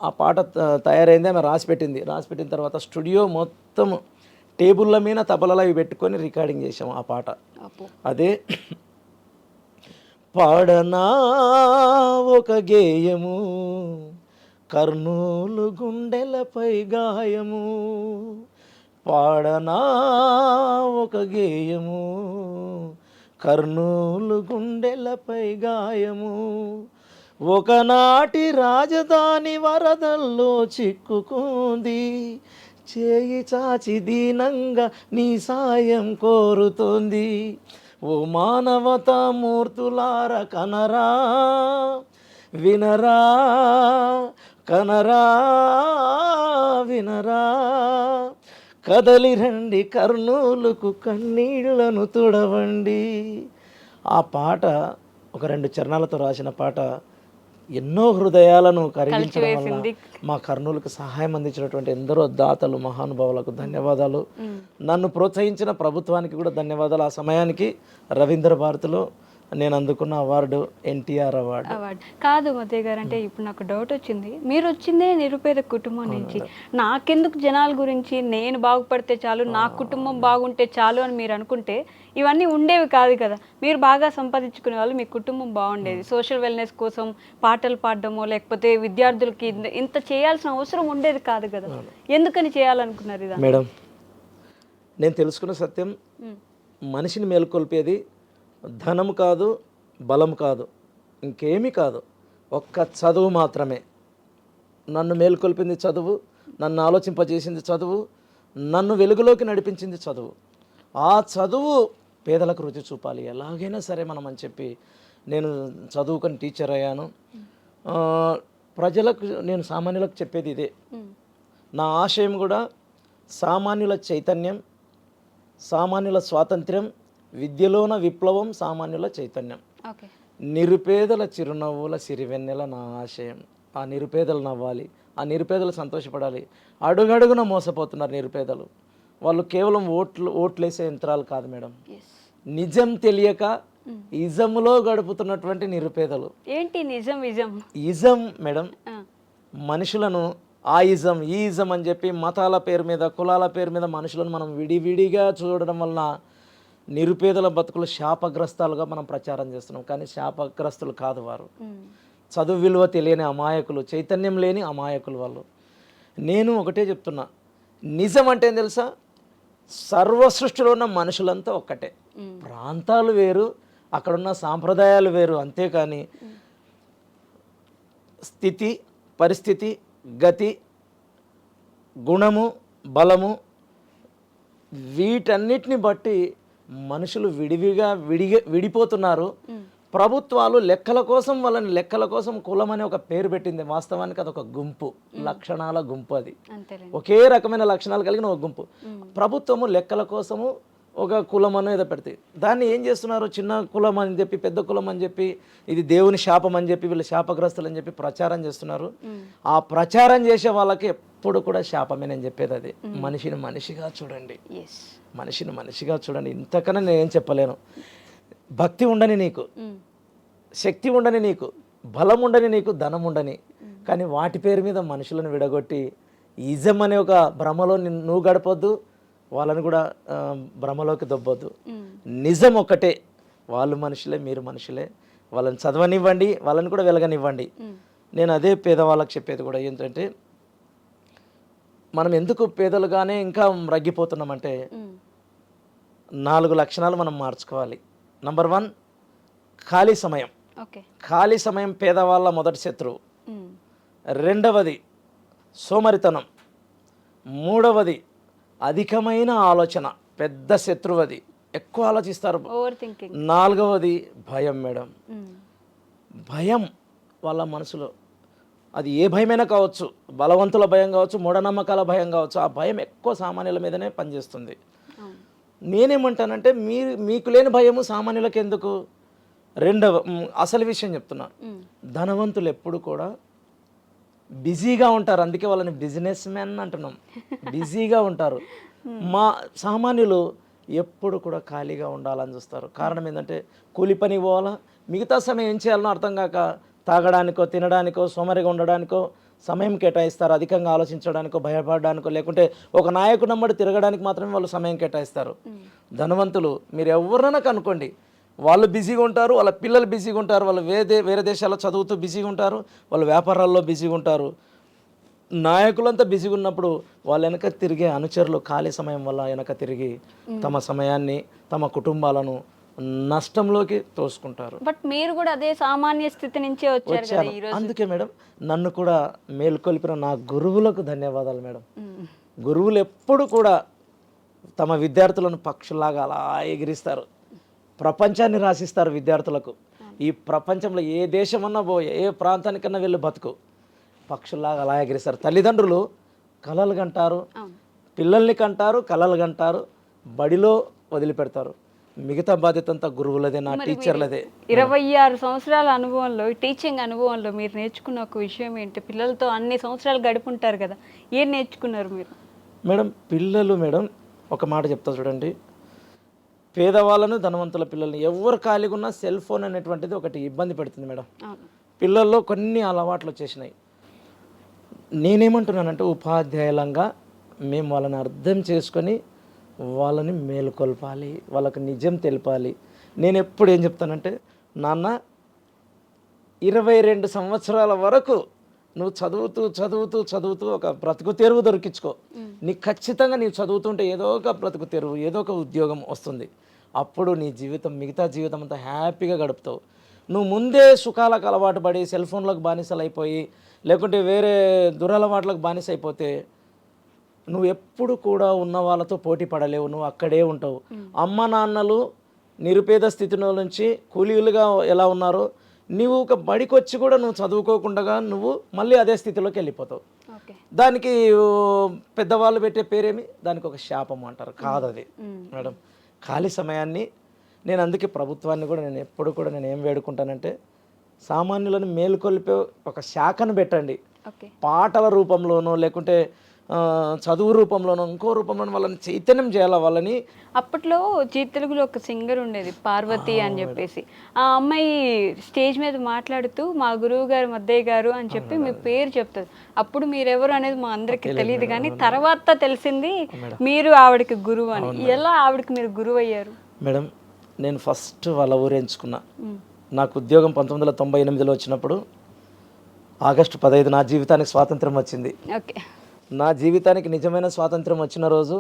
ఆ పాట తయారైంది, ఆమె రాసిపెట్టిన తర్వాత స్టూడియో మొత్తం టేబుల్ల మీద తబలలు అవి పెట్టుకొని రికార్డింగ్ చేసాము ఆ పాట. అదే పాడనా ఒక గేయము, కర్నూలు గుండెలపై గాయము, పాడనా ఒక గేయము, కర్నూలు గుండెలపై గాయము, ఒకనాటి రాజధాని వరదల్లో చిక్కుకుంది, చేయి చాచి దీనంగా నీ సాయం కోరుతోంది, ఓ మానవతా మూర్తులార కనరా వినరా, కనరా వినరా, కదలి రండి కర్నూలుకు కన్నీళ్లను తుడవండి. ఆ పాట ఒక 2 చరణాలతో రాసిన పాట ఎన్నో హృదయాలను కరిగించడం వల్ల మా కర్నూలుకు సహాయం అందించినటువంటి ఎందరో దాతలు, మహానుభావులకు ధన్యవాదాలు. నన్ను ప్రోత్సహించిన ప్రభుత్వానికి కూడా ధన్యవాదాలు. ఆ సమయానికి రవీంద్ర భారతిలో నేను అందుకున్న అవార్డు ఎన్టీఆర్ అవార్డు. కాదు మతయ్య గారు, అంటే ఇప్పుడు నాకు డౌట్ వచ్చింది, మీరు వచ్చిందే నిరుపేద కుటుంబం నుంచి, నాకెందుకు జనాల గురించి, నేను బాగుపడితే చాలు, నా కుటుంబం బాగుంటే చాలు అని మీరు అనుకుంటే ఇవన్నీ ఉండేవి కాదు కదా. మీరు బాగా సంపాదించుకునే వాళ్ళు, మీ కుటుంబం బాగుండేది. సోషల్ వెల్నెస్ కోసం పాటలు పాడడమో లేకపోతే విద్యార్థులకి ఇంత చేయాల్సిన అవసరం ఉండేది కాదు కదా. ఎందుకని చేయాలనుకున్నారు ఇది? మేడం, నేను తెలుసుకున్న సత్యం, మనిషిని మేల్కొల్పేది ధనం కాదు, బలం కాదు, ఇంకేమీ కాదు, ఒక్క చదువు మాత్రమే. నన్ను మేల్కొల్పింది చదువు, నన్ను ఆలోచింపజేసింది చదువు, నన్ను వెలుగులోకి నడిపించింది చదువు. ఆ చదువు పేదలకు రుచి చూపాలి ఎలాగైనా సరే మనం అని చెప్పి నేను చదువుకొని టీచర్ అయ్యాను. ప్రజలకు, నేను సామాన్యులకు చెప్పేది ఇదే, నా ఆశయం కూడా సామాన్యుల చైతన్యం, సామాన్యుల స్వాతంత్ర్యం, విద్యలోన విప్లవం, సామాన్యుల చైతన్యం, నిరుపేదల చిరునవ్వుల సిరివెన్నెల నా ఆశయం. ఆ నిరుపేదలు నవ్వాలి, ఆ నిరుపేదలు సంతోషపడాలి. అడుగడుగున మోసపోతున్నారు నిరుపేదలు. వాళ్ళు కేవలం ఓట్లేసే యంత్రాలు కాదు మేడం, నిజం తెలియక ఇజంలో గడుపుతున్నటువంటి నిరుపేదలు. ఏంటి నిజం? ఇజం మేడం, మనుషులను ఆ ఇజం ఈ ఇజం అని చెప్పి మతాల పేరు మీద కులాల పేరు మీద మనుషులను మనం విడివిడిగా చూడడం వలన నిరుపేదల బతుకులు శాపగ్రస్తాలుగా మనం ప్రచారం చేస్తున్నాం. కానీ శాపగ్రస్తులు కాదు వారు, చదువు విలువ తెలియని అమాయకులు, చైతన్యం లేని అమాయకులు వాళ్ళు. నేను ఒకటే చెప్తున్నా, నిజం అంటే ఏం తెలుసా, సర్వ సృష్టిలో ఉన్న మనుషులంతా ఒక్కటే. ప్రాంతాలు వేరు, అక్కడున్న సాంప్రదాయాలు వేరు, అంతేకాని స్థితి పరిస్థితి గతి గుణము బలము వీటన్నిటిని బట్టి మనుషులు విడిపోతున్నారు. ప్రభుత్వాలు లెక్కల కోసం వాళ్ళని లెక్కల కోసం కులం అనే ఒక పేరు పెట్టింది. వాస్తవానికి అది ఒక గుంపు, లక్షణాల గుంపు. అది ఒకే రకమైన లక్షణాలు కలిగిన ఒక గుంపు. ప్రభుత్వము లెక్కల కోసము ఒక కులం అనేది పెడతాయి. దాన్ని ఏం చేస్తున్నారు, చిన్న కులం అని చెప్పి పెద్ద కులం అని చెప్పి ఇది దేవుని శాపం అని చెప్పి వీళ్ళు శాపగ్రస్తులు అని చెప్పి ప్రచారం చేస్తున్నారు. ఆ ప్రచారం చేసే వాళ్ళకి ఎప్పుడు కూడా శాపమే నేను చెప్పేది. అది మనిషిని మనిషిగా చూడండి, మనిషిని మనిషిగా చూడండి. ఇంతకన్నా నేనేం చెప్పలేను. భక్తి ఉండని నీకు, శక్తి ఉండని నీకు, బలం ఉండని నీకు, ధనం ఉండని, కానీ వాటి పేరు మీద మనుషులను విడగొట్టి ఈజం అనే ఒక భ్రమలో నువ్వు గడపొద్దు, వాళ్ళని కూడా భ్రమలోకి దొబ్బొద్దు. నిజం ఒక్కటే, వాళ్ళు మనుషులే మీరు మనుషులే. వాళ్ళని చదవనివ్వండి, వాళ్ళని కూడా వెలగనివ్వండి. నేను అదే పేదవాళ్ళకి చెప్పేది కూడా ఏంటంటే, మనం ఎందుకు పేదలుగానే ఇంకా రగ్గిపోతున్నామంటే 4 లక్షణాలు మనం మార్చుకోవాలి. నంబర్ 1 ఖాళీ సమయం. ఖాళీ సమయం పేదవాళ్ళ మొదటి శత్రువు. రెండవది సోమరితనం. మూడవది అధికమైన ఆలోచన, పెద్ద శత్రువు. అది ఎక్కువ ఆలోచిస్తారు. నాలుగవది భయం మేడం. భయం వాళ్ళ మనసులో, అది ఏ భయమైనా కావచ్చు, బలవంతుల భయం కావచ్చు, మూఢనమ్మకాల భయం కావచ్చు. ఆ భయం ఎక్కువ సామాన్యుల మీదనే పనిచేస్తుంది. నేనేమంటానంటే మీకు లేని భయము సామాన్యులకు ఎందుకు? రెండవ అసలు విషయం చెప్తున్నా, ధనవంతులు ఎప్పుడు కూడా బిజీగా ఉంటారు, అందుకే వాళ్ళని బిజినెస్ మ్యాన్ అంటున్నాం. బిజీగా ఉంటారు. మా సామాన్యులు ఎప్పుడు కూడా ఖాళీగా ఉండాలని చూస్తారు. కారణం ఏంటంటే కూలి పని పోవాలా, మిగతా సమయం ఏం చేయాలనో అర్థం కాక తాగడానికో తినడానికో సోమరిగా ఉండడానికో సమయం కేటాయిస్తారు. అధికంగా ఆలోచించడానికో భయపడడానికో లేకుంటే ఒక నాయకుడు నమ్మడి తిరగడానికి మాత్రమే వాళ్ళు సమయం కేటాయిస్తారు. ధనవంతులు మీరు ఎవరినైనా కనుక్కోండి, వాళ్ళు బిజీగా ఉంటారు, వాళ్ళ పిల్లలు బిజీగా ఉంటారు, వాళ్ళు వేరే దేశాల్లో చదువుతూ బిజీగా ఉంటారు, వాళ్ళు వ్యాపారాల్లో బిజీగా ఉంటారు. నాయకులంతా బిజీగా ఉన్నప్పుడు వాళ్ళ వెనక తిరిగే అనుచరులు ఖాళీ సమయం వల్ల వెనక తిరిగి తమ సమయాన్ని తమ కుటుంబాలను నష్టంలోకి తోసుకుంటారు. బట్ మీరు కూడా అదే సామాన్య స్థితి నుంచే వచ్చారు. అందుకే మేడం నన్ను కూడా మేల్కొల్పిన నా గురువులకు ధన్యవాదాలు మేడం. గురువులు ఎప్పుడు కూడా తమ విద్యార్థులను పక్షుల్లాగా అలా ఎగిరిస్తారు, ప్రపంచాన్ని రాసిస్తారు విద్యార్థులకు. ఈ ప్రపంచంలో ఏ దేశమన్నా పోయి ఏ ప్రాంతానికన్నా వెళ్ళి బతుకు, పక్షుల్లాగా అలా ఎగిరిస్తారు. తల్లిదండ్రులు కలలు కంటారు, పిల్లల్ని కంటారు, కలలు కంటారు, బడిలో వదిలిపెడతారు. మిగతా బాధ్యత అంతా గురువులదే, నా టీచర్లదే. 26 సంవత్సరాల అనుభవంలో, టీచింగ్ అనుభవంలో మీరు నేర్చుకున్న ఒక విషయం ఏంటి? పిల్లలతో అన్ని సంవత్సరాలు గడుపుంటారు కదా, ఏం నేర్చుకున్నారు మీరు? మేడం పిల్లలు మేడం ఒక మాట చెప్తా చూడండి, పేదవాళ్ళను ధనవంతుల పిల్లల్ని ఎవరు ఖాళీగా ఉన్నా సెల్ ఫోన్ అనేటువంటిది ఒకటి ఇబ్బంది పెడుతుంది మేడం. పిల్లల్లో కొన్ని అలవాట్లు వచ్చేసినాయి. నేనేమంటున్నానంటే ఉపాధ్యాయులంగా మేము వాళ్ళని అర్థం చేసుకొని వాళ్ళని మేలుకొల్పాలి, వాళ్ళకు నిజం తెలపాలి. నేను ఎప్పుడు ఏం చెప్తానంటే, నాన్న 22 సంవత్సరాల వరకు నువ్వు చదువుతూ చదువుతూ చదువుతూ ఒక బ్రతుకు తెరువు దొరికించుకో. నీకు ఖచ్చితంగా నీవు చదువుతుంటే ఏదో ఒక బ్రతుకు తెరువు, ఏదో ఒక ఉద్యోగం వస్తుంది. అప్పుడు నీ జీవితం మిగతా జీవితం అంతా హ్యాపీగా గడుపుతావు. నువ్వు ముందే సుఖాలకు అలవాటు పడి సెల్ ఫోన్లకు బానిసలు అయిపోయి లేకుంటే వేరే దురలవాట్లకు బానిస అయిపోతే నువ్వు ఎప్పుడు కూడా ఉన్న వాళ్ళతో పోటీ పడలేవు, నువ్వు అక్కడే ఉంటావు. అమ్మ నాన్నలు నిరుపేద స్థితిలో నుంచి కూలీలుగా ఎలా ఉన్నారో నువ్వు ఒక బడికి వచ్చి కూడా నువ్వు చదువుకోకుండా నువ్వు మళ్ళీ అదే స్థితిలోకి వెళ్ళిపోతావు. దానికి పెద్దవాళ్ళు పెట్టే పేరేమి, దానికి ఒక శాపం అంటారు. కాదు అది మేడం. ఖాళీ సమయాన్ని నేను అందుకే ప్రభుత్వాన్ని కూడా నేను ఎప్పుడు కూడా నేను ఏం వేడుకుంటానంటే, సామాన్యులను మేలుకొల్పే ఒక శాఖను పెట్టండి. పాటల రూపంలోనో లేకుంటే చదువు రూపంలోనో ఇంకో రూపంలోనో వాళ్ళని చైతన్యం చేయాలి వాళ్ళని. అప్పట్లో జీ తెలుగులో ఒక సింగర్ ఉండేది పార్వతి అని చెప్పేసి. ఆ అమ్మాయి స్టేజ్ మీద మాట్లాడుతూ మా గురువు గారు మద్దయ్య గారు అని చెప్పి మీ పేరు చెప్తుంది. అప్పుడు మీరెవరు అనేది మా అందరికి తెలియదు, కానీ తర్వాత తెలిసింది మీరు ఆవిడకి గురువు అని. ఎలా ఆవిడకి మీరు గురువు అయ్యారు? మేడం, నేను ఫస్ట్ వాళ్ళ ఊరు ఎంచుకున్నా. నాకు ఉద్యోగం 1998లో వచ్చినప్పుడు ఆగస్టు 15 నా జీవితానికి స్వాతంత్రం వచ్చింది. ఓకే. నా జీవితానికి నిజమైన స్వాతంత్రం వచ్చిన రోజు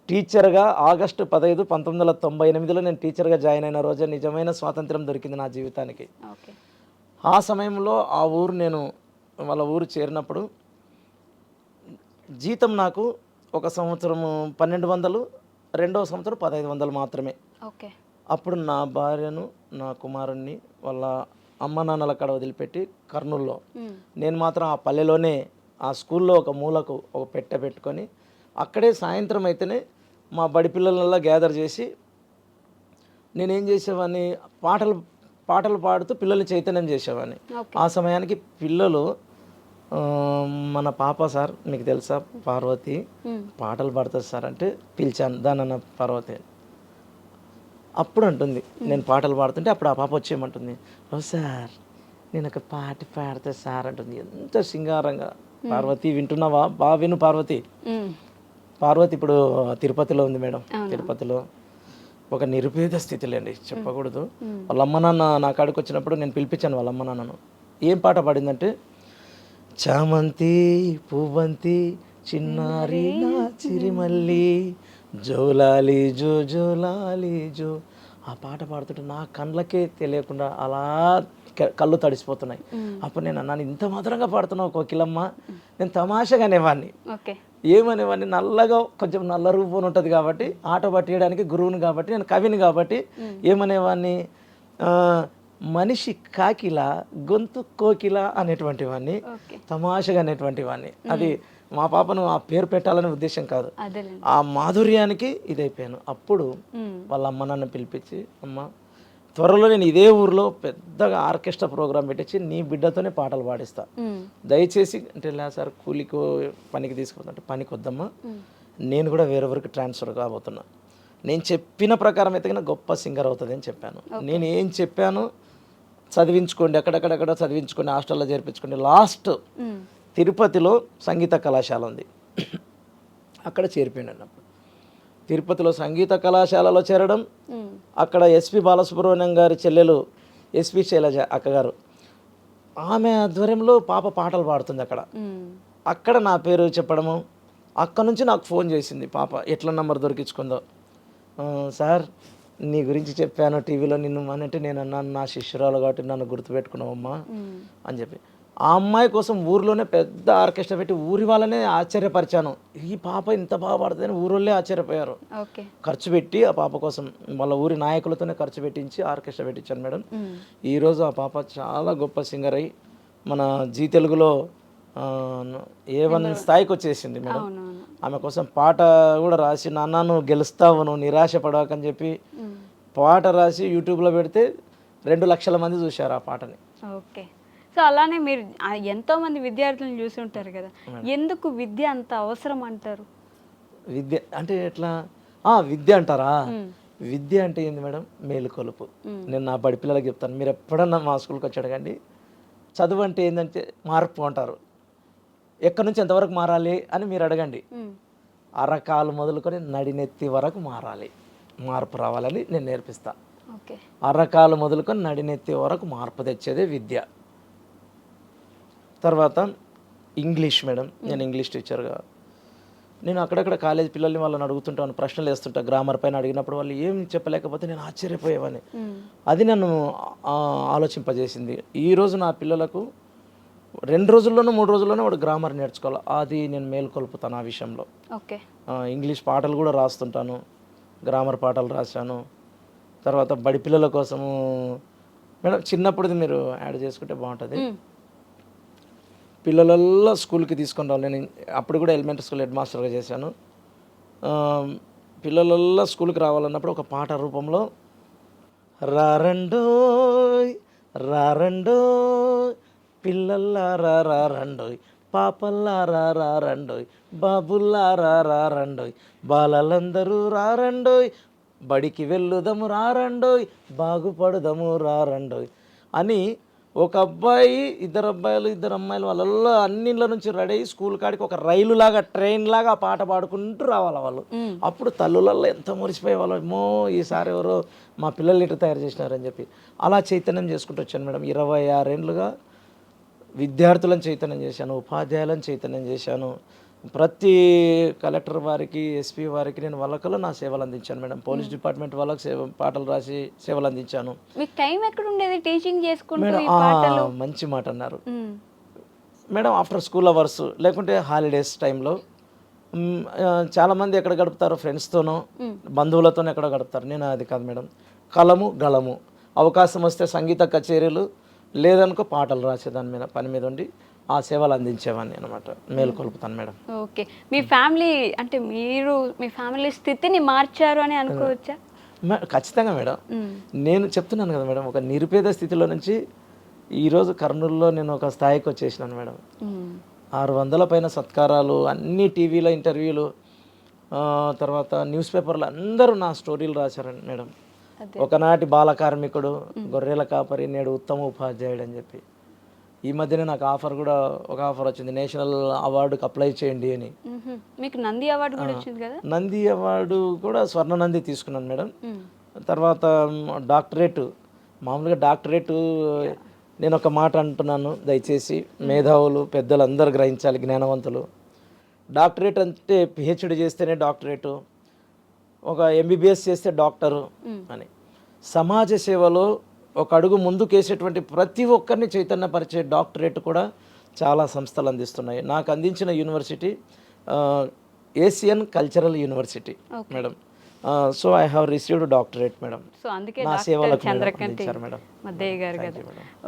టీచర్గా ఆగస్టు 15, 1998లో నేను టీచర్గా జాయిన్ అయిన రోజే నిజమైన స్వాతంత్రం దొరికింది నా జీవితానికి. ఓకే. ఆ సమయంలో ఆ ఊరు నేను వాళ్ళ ఊరు చేరినప్పుడు జీతం నాకు ఒక సంవత్సరము 1200, రెండవ సంవత్సరం 1500 మాత్రమే. ఓకే. అప్పుడు నా భార్యను నా కుమారుణ్ణి వాళ్ళ అమ్మ నాన్నల కాడ వదిలిపెట్టి కర్నూలులో నేను మాత్రం ఆ పల్లెలోనే ఆ స్కూల్లో ఒక మూలకు ఒక పెట్టె పెట్టుకొని అక్కడే సాయంత్రం అయితేనే మా బడి పిల్లలల్లా గ్యాదర్ చేసి నేనేం చేసేవాడిని, పాటలు పాడుతూ పిల్లల్ని చైతన్యం చేసేవాడిని. ఆ సమయానికి పిల్లలు మన పాప సార్ మీకు తెలుసా పార్వతి పాటలు పాడుతుంది సార్ అంటే పిలిచాను, దానన్న పార్వతి. అప్పుడు అంటుంది నేను పాటలు పాడుతుంటే అప్పుడు ఆ పాప వచ్చేయమంటుంది, ఓ సార్ నేను ఒక పాట పాడితే సార్ అంటుంది. ఎంత సింగారంగా. పార్వతి వింటున్నావా? బాగా విను పార్వతి. పార్వతి ఇప్పుడు తిరుపతిలో ఉంది మేడం. తిరుపతిలో ఒక నిరుపేద స్థితిలేండి, చెప్పకూడదు. వాళ్ళ అమ్మ నాన్న నా కాడికి వచ్చినప్పుడు నేను పిలిపించాను వాళ్ళ అమ్మ నాన్నను. ఏం పాట పాడిందంటే, చామంతి పువ్వంతి చిన్నారి నా చిరిమల్లి జోలాలి జో జోలాలి జో. ఆ పాట పాడుతుంటే నా కళ్ళకే తెలియకుండా అలా కళ్ళు తడిసిపోతున్నాయి. అప్పుడు నేను అన్నాను, ఇంత మధురంగా పాడుతున్నావు కోకిలమ్మ. నేను తమాషగా అనేవాడిని. ఏమనేవాడిని, నల్లగా కొంచెం నల్ల రూపం ఉంటుంది కాబట్టి ఆట పట్టేయడానికి గురువుని కాబట్టి నేను కవిని కాబట్టి ఏమనేవాడిని, మనిషి కాకిల గొంతు కోకిల అనేటువంటి వాడిని, తమాషగా అనేటువంటి వాడిని. అది మా పాపను ఆ పేరు పెట్టాలనే ఉద్దేశం కాదు, ఆ మాధుర్యానికి ఇదైపోయాను. అప్పుడు వాళ్ళ అమ్మ నన్ను పిలిపించి, అమ్మ త్వరలో నేను ఇదే ఊర్లో పెద్దగా ఆర్కెస్ట్రా ప్రోగ్రామ్ పెట్టించి నీ బిడ్డతోనే పాటలు పాడిస్తా, దయచేసి అంటే లే సార్ కూలికో పనికి తీసుకుపోతుంటే పనికి వద్దమ్మా, నేను కూడా వేరెవరికి ట్రాన్స్ఫర్ కాబోతున్నా, నేను చెప్పిన ప్రకారం అయితే గొప్ప సింగర్ అవుతుంది అని చెప్పాను. నేను ఏం చెప్పాను, చదివించుకోండి, ఎక్కడెక్కడెక్కడ చదివించుకోండి, హాస్టల్లో చేర్పించుకోండి. లాస్ట్ తిరుపతిలో సంగీత కళాశాల ఉంది, అక్కడ చేరిపోయాను. అప్పుడు తిరుపతిలో సంగీత కళాశాలలో చేరడం, అక్కడ ఎస్పి బాలసుబ్రహ్మణ్యం గారి చెల్లెలు ఎస్పి శైలజ అక్కగారు, ఆమె ఆధ్వర్యంలో పాప పాటలు పాడుతుంది అక్కడ నా పేరు చెప్పడము. అక్కడ నుంచి నాకు ఫోన్ చేసింది పాప, ఎట్లా నంబర్ దొరికించుకుందో, సార్ నీ గురించి చెప్పాను టీవీలో నిన్ను అంటే నేను అన్నాను, నా శిష్యురాలు కాబట్టి నన్ను గుర్తుపెట్టుకున్నావమ్మా అని చెప్పి. ఆ అమ్మాయి కోసం ఊరిలోనే పెద్ద ఆర్కెస్ట్రా పెట్టి ఊరి వాళ్ళనే ఆశ్చర్యపరిచాను. ఈ పాప ఇంత బాగా పాడుతుందని ఊరోళ్ళే ఆశ్చర్యపోయారు. ఖర్చు పెట్టి ఆ పాప కోసం వాళ్ళ ఊరి నాయకులతోనే ఖర్చు పెట్టించి ఆర్కెస్ట్రా పెట్టించాను మేడం. ఈరోజు ఆ పాప చాలా గొప్ప సింగర్ అయ్యి మన జీ తెలుగులో A1 స్థాయికి వచ్చేసింది మేడం. ఆమె కోసం పాట కూడా రాసి, నాన్న నువ్వు గెలుస్తావు, నువ్వు నిరాశ పడవకని చెప్పి పాట రాసి యూట్యూబ్లో పెడితే 2 లక్షల మంది చూశారు ఆ పాటని. ఓకే. సో అలానే మీరు ఎంతో మంది విద్యార్థులను చూసి ఉంటారు కదా, ఎందుకు విద్య అంత అవసరం అంటారు? విద్య అంటే ఎట్లా, విద్య అంటారా? విద్య అంటే ఏంది మేడం, మేలుకొలుపు. నేను నా బడి పిల్లలకి చెప్తాను, మీరు ఎప్పుడన్నా మా స్కూల్కి వచ్చి అడగండి, చదువు అంటే ఏంటంటే మార్పు అంటారు. ఎక్కడి నుంచి ఎంతవరకు మారాలి అని మీరు అడగండి, అరకాలు మొదలుకొని నడినెత్తి వరకు మారాలి, మార్పు రావాలని నేను నేర్పిస్తా. అరకాలు మొదలుకొని నడినెత్తి వరకు మార్పు తెచ్చేదే విద్య. తర్వాత ఇంగ్లీష్ మేడం, నేను ఇంగ్లీష్ టీచర్గా నేను అక్కడక్కడ కాలేజ్ పిల్లల్ని వాళ్ళని అడుగుతుంటాను, ప్రశ్నలు వేస్తుంటా గ్రామర్ పైన. అడిగినప్పుడు వాళ్ళు ఏం చెప్పలేకపోతే నేను ఆశ్చర్యపోయేవాడిని. అది నన్ను ఆలోచింపజేసింది. ఈరోజు నా పిల్లలకు 2 రోజుల్లోనూ 3 రోజుల్లోనూ వాడు గ్రామర్ నేర్చుకోవాలి, అది నేను మేల్కొల్పుతాను ఆ విషయంలో. ఇంగ్లీష్ పాటలు కూడా రాస్తుంటాను, గ్రామర్ పాటలు రాశాను. తర్వాత బడి పిల్లల కోసము మేడం చిన్నప్పుడుది మీరు యాడ్ చేసుకుంటే బాగుంటుంది. పిల్లలల్లో స్కూల్కి తీసుకొని రావాలి. నేను అప్పుడు కూడా ఎలిమెంటరీ స్కూల్ హెడ్ మాస్టర్గా చేశాను. పిల్లలల్లో స్కూల్కి రావాలన్నప్పుడు ఒక పాట రూపంలో, రారండోయ్ రారండోయ్ పిల్లల్లారా రారండోయ్ పాపల్లారా రారండోయ్, బాబుల్లారా రారండోయ్, బాలలందరూ రారండోయ్, బడికి వెళ్ళుదము రారండోయ్, బాగుపడుదము రారండోయ్ అని ఒక అబ్బాయి, ఇద్దరు అబ్బాయిలు, ఇద్దరు అమ్మాయిలు వాళ్ళల్లో అన్నిళ్ళ నుంచి రెడీ అయ్యి స్కూల్ కాడికి ఒక రైలు లాగా, ట్రైన్ లాగా ఆ పాట పాడుకుంటూ రావాలి వాళ్ళు. అప్పుడు తల్లులలో ఎంత మురిసిపోయే వాళ్ళు, ఏమో ఈసారి ఎవరో మా పిల్లలు ఇటు తయారు చేసినారని చెప్పి అలా చైతన్యం చేసుకుంటూ వచ్చాను మేడం. 26 ఏళ్ళుగా విద్యార్థులను చైతన్యం చేశాను, ఉపాధ్యాయులను చైతన్యం చేశాను. ప్రతి కలెక్టర్ వారికి, ఎస్పీ వారికి నేను వాళ్ళకల్లో నా సేవలు అందించాను మేడం. పోలీస్ డిపార్ట్మెంట్ వాళ్ళకి పాటలు రాసి సేవలు అందించాను. మీకు టైం ఎక్కడ ఉండేది టీచింగ్ చేసుకుంటూ మేడం ఈ పాటలు? మంచి మాట అన్నారు మేడం. ఆఫ్టర్ స్కూల్ అవర్స్ లేకుంటే హాలిడేస్ టైంలో చాలామంది ఎక్కడ గడుపుతారు, ఫ్రెండ్స్తోనో బంధువులతోనో ఎక్కడ గడుపుతారు. నేను అది కాదు మేడం, కలము గళము, అవకాశం వస్తే సంగీత కచేరీలు, లేదనుకో పాటలు రాసేదాని మీద పని మీద ఉండి ఆ సేవలు అందించేవాడిని అనమాట. మేలుకొల్పుతాను మేడం. ఓకే, మీ ఫ్యామిలీ అంటే మీరు మీ ఫ్యామిలీ స్థితిని మార్చారు అని అనుకోవచ్చా? ఖచ్చితంగా మేడం. నేను చెప్తున్నాను కదా మేడం, ఒక నిరుపేద స్థితిలో నుంచి ఈరోజు కర్నూలులో నేను ఒక స్థాయికి వచ్చేసినాను మేడం. 600 పైన సత్కారాలు, అన్ని టీవీలో ఇంటర్వ్యూలు, తర్వాత న్యూస్ పేపర్లు అందరూ నా స్టోరీలు రాశారండి మేడం. ఒకనాటి బాల కార్మికుడు, గొర్రెల కాపరి, నేడు ఉత్తమ ఉపాధ్యాయుడు అని చెప్పి. ఈ మధ్యనే నాకు ఒక ఆఫర్ వచ్చింది, నేషనల్ అవార్డుకి అప్లై చేయండి అని. మీకు నంది అవార్డు కూడా వచ్చింది కదా? నంది అవార్డు కూడా స్వర్ణ నంది తీసుకున్నాను మేడం. తర్వాత డాక్టరేట్, మామూలుగా డాక్టరేట్ నేను ఒక మాట అంటున్నాను, దయచేసి మేధావులు పెద్దలు అందరూ గ్రహించాలి, జ్ఞానవంతులు. డాక్టరేట్ అంటే పిహెచ్డి చేస్తేనే డాక్టరేటు, ఒక ఎంబీబీఎస్ చేస్తే డాక్టరు అని. సమాజ సేవలో ఒక అడుగు ముందుకేసేటువంటి ప్రతి ఒక్కరిని చైతన్యపరిచే డాక్టరేట్ కూడా చాలా సంస్థలు అందిస్తున్నాయి. నాకు అందించిన university Asian cultural university madam. So I have received doctorate madam. So అందుకే నా సేవలకు చంద్రకంటి మేడం. మద్దయ్య గారు కదా.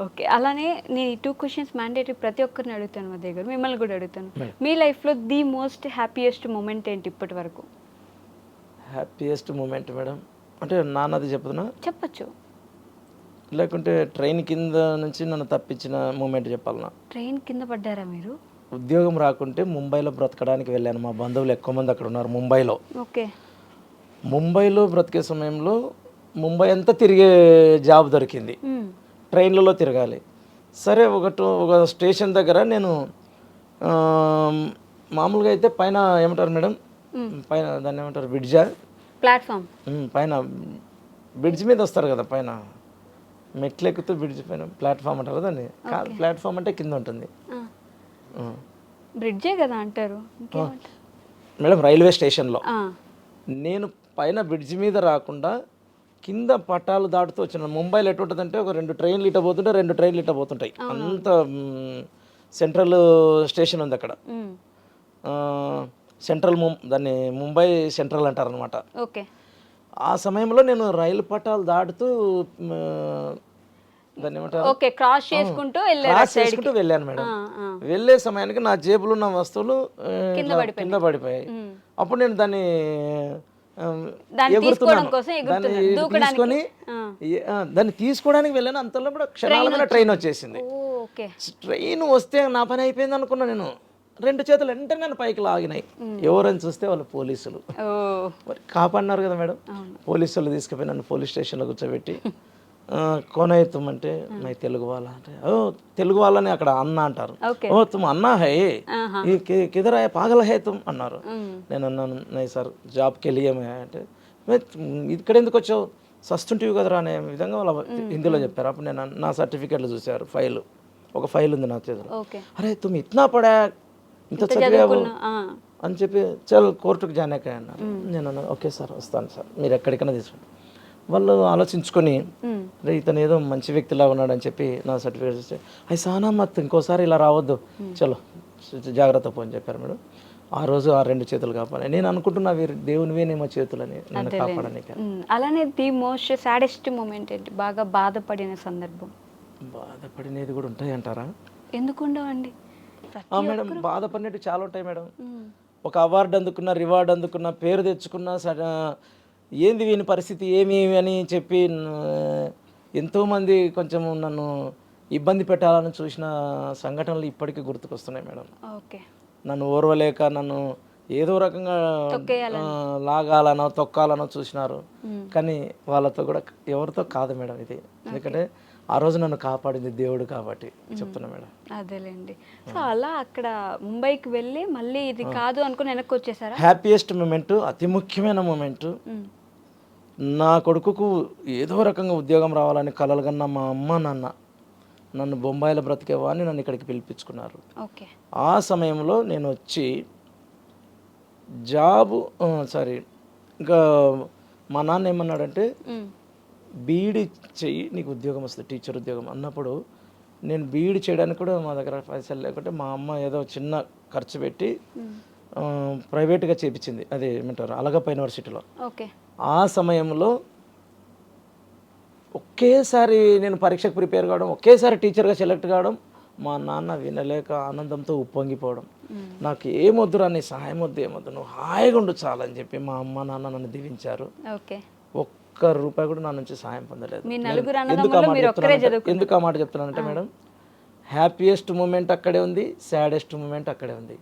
ఓకే, అలానే నేను ఈ 2 క్వశ్చన్స్ మ్యాండేటరీ ప్రతి ఒక్కరిని అడుగుతాను మద్దయ్య గారు, మిమ్మల్ని కూడా అడుగుతాను. మీ లైఫ్లో ది మోస్ట్ హ్యాపీయెస్ట్ మూమెంట్ ఏంటి ఇప్పటి వరకు? హ్యాపీయెస్ట్ మూమెంట్ మేడం అంటే నాన్నది చెప్తున్నా చెప్పచ్చు, లేకుంటే ట్రైన్ కింద నుంచి నన్ను తప్పించిన మూమెంట్ చెప్పాలన్నా? ట్రైన్ కింద పడ్డారా మీరు? ఉద్యోగం రాకుంటే ముంబైలో బ్రతకడానికి వెళ్ళాను. మా బంధువులు ఎక్కువ మంది అక్కడ ఉన్నారు ముంబైలో. ఓకే, ముంబైలో బ్రతికే సమయంలో ముంబై అంతా తిరిగే జాబ్ దొరికింది, ట్రైన్లలో తిరగాలి. సరే ఒక స్టేషన్ దగ్గర నేను మామూలుగా అయితే పైన ఏమంటారు మేడం, పైన దాన్ని ఏమంటారు, బ్రిడ్జా, ప్లాట్ఫామ్ పైన బ్రిడ్జ్ మీద వస్తారు కదా, పైన మెట్లు ఎక్కుతూ బ్రిడ్జ్ పైన ప్లాట్ఫామ్ అంటారు దాన్ని. ప్లాట్ఫామ్ అంటే కింద ఉంటుంది బ్రిడ్జే కదా అంటారు మేడం. రైల్వే స్టేషన్లో నేను పైన బ్రిడ్జ్ మీద రాకుండా కింద పట్టాలు దాటుతూ వచ్చిన. ముంబైలో ఎటువంటిదంటే ఒక 2 ట్రైన్లు ఇట్ట పోతుంటే 2 ట్రైన్లు ఇట్ట పోతుంటాయి, అంత సెంట్రల్ స్టేషన్ ఉంది అక్కడ. సెంట్రల్ దాన్ని ముంబై సెంట్రల్ అంటారు అనమాట. ఓకే, ఆ సమయంలో నేను రైలు పట్టాలు దాటుతూ దాన్ని ఏమంటారు, ఓకే, క్రాస్ చేసుకుంటూ వెళ్ళాను మేడం. వెళ్ళే సమయానికి నా జేబులో ఉన్న వస్తువులు కింద పడిపోయాయి. అప్పుడు నేను దాన్ని దాన్ని తీసుకోవడానికి వెళ్ళాను. అంతలో కూడా క్షణాల ట్రైన్ వచ్చేసింది. ట్రైన్ వస్తే నా పని అయిపోయింది అనుకున్నా నేను. 2 చేతులు వెంటనే నన్ను పైకి లాగినాయి. ఎవరని చూస్తే వాళ్ళు పోలీసులు. మరి కాపాడినారు కదా మేడం. పోలీసులు తీసుకుపోయి నన్ను పోలీస్ స్టేషన్లో కూర్చోబెట్టి కోన్ హై తుమ్ అంటే మై తెలుగు వాళ్ళ అంటే, ఓ తెలుగు వాళ్ళని అక్కడ అన్న అంటారు. ఓ తుమ్ అన్నా హై, కిదర్ హై, పాగల్ హై తుమ్ అన్నారు. నేను అన్నాను, నై సార్ జాబ్కి వెళ్ళియమే అంటే, ఇక్కడ ఎందుకు వచ్చావు, సస్తుంటివి కదరా అనే విధంగా వాళ్ళ హిందీలో చెప్పారు. అప్పుడు నేను నా సర్టిఫికెట్లు చూశారు, ఒక ఫైల్ ఉంది నా చేతిలో. అరే తుమ్ ఇట్నా పడా, ఇంత చదివావు అని చెప్పి, చల్ కోర్టుకు జాయిన్ అన్నారు. నేను అన్నా ఓకే సార్ వస్తాను సార్, మీరు ఎక్కడికైనా తీసుకోండి. వాళ్ళు ఆలోచించుకొని రే ఇతను ఏదో మంచి వ్యక్తిలా ఉన్నాడని చెప్పి నా సర్టిఫికేట్ ఇస్తే, అవి సానా మత్ ఇంకోసారి ఇలా రావద్దు, చలో జాగ్రత్త పో అని చెప్పారు మేడం. ఆ రోజు ఆ 2 చేతులు కాపాడాలి. నేను అనుకుంటున్నా దేవునివేనేమో చేతులని నన్ను కాపాడడానికి. అలానే ది మోస్ట్ సాడెస్ట్ మూమెంట్ ఏంటి, బాగా బాధపడిన సందర్భం? బాధపడినది కూడా ఉంటాయి అంటారా? ఎందుకు ఉండవండి మేడం, బాధపడినట్టు చాలా ఉంటాయి మేడం. ఒక అవార్డు అందుకున్న, రివార్డు అందుకున్న, పేరు తెచ్చుకున్న, ఏంది వీని పరిస్థితి ఏమి అని చెప్పి ఎంతోమంది కొంచెం నన్ను ఇబ్బంది పెట్టాలని చూసిన సంఘటనలు ఇప్పటికీ గుర్తుకొస్తున్నాయి మేడం. ఓకే. నన్ను ఓర్వలేక నన్ను ఏదో రకంగా లాగాలనో తొక్కాలనో చూసినారు. కానీ వాళ్ళతో కూడా ఎవరితో కాదు మేడం ఇది. ఎందుకంటే ఆ రోజు నన్ను కాపాడింది దేవుడు కాబట్టి చెప్తున్నా మేడం. అదేలేండి. సో అలా అక్కడ ముంబైకి వెళ్ళి మళ్ళీ ఇది కాదు అనుకుని వెనక్కి వచ్చేసారా? హ్యాపీయెస్ట్ మూమెంట్, అతి ముఖ్యమైన మూమెంట్, నా కొడుకుకు ఏదో రకంగా ఉద్యోగం రావాలని కలలు కన్నా మా అమ్మ నాన్న నన్ను బొంబాయిలో బ్రతికేవాడిని నన్ను ఇక్కడికి పిలిపించుకున్నారు. ఓకే. ఆ సమయంలో నేను వచ్చి జాబు ఇంకా మా నాన్న ఏమన్నాడంటే బీఈడి చెయ్యి నీకు ఉద్యోగం వస్తుంది, టీచర్ ఉద్యోగం అన్నప్పుడు నేను బీఈడి చేయడానికి కూడా మా దగ్గర పైసలు లేకుంటే మా అమ్మ ఏదో చిన్న ఖర్చు పెట్టి ప్రైవేట్గా చేపించింది, అదే ఏమంటారు అలగప్ప యూనివర్సిటీలో. ఓకే. ఆ సమయంలో ఒకేసారి నేను పరీక్షకు ప్రిపేర్ కావడం, ఒకేసారి టీచర్గా సెలెక్ట్ కావడం, మా నాన్న వినలేక ఆనందంతో ఉప్పొంగిపోవడం. నాకు ఏమొద్దురా నీ సహాయం వద్దు, ఏమొద్దు, నువ్వు హాయిగా ఉండు చాలని చెప్పి మా అమ్మ నాన్న నన్ను దీవించారు. ఒక్క రూపాయి కూడా నా నుంచి సహాయం పొందలేదు. ఎందుకు ఆ మాట చెప్తున్నానంటే మేడం, హ్యాపీయెస్ట్ మూమెంట్ అక్కడే ఉంది, సాడెస్ట్ మూమెంట్ అక్కడే ఉంది.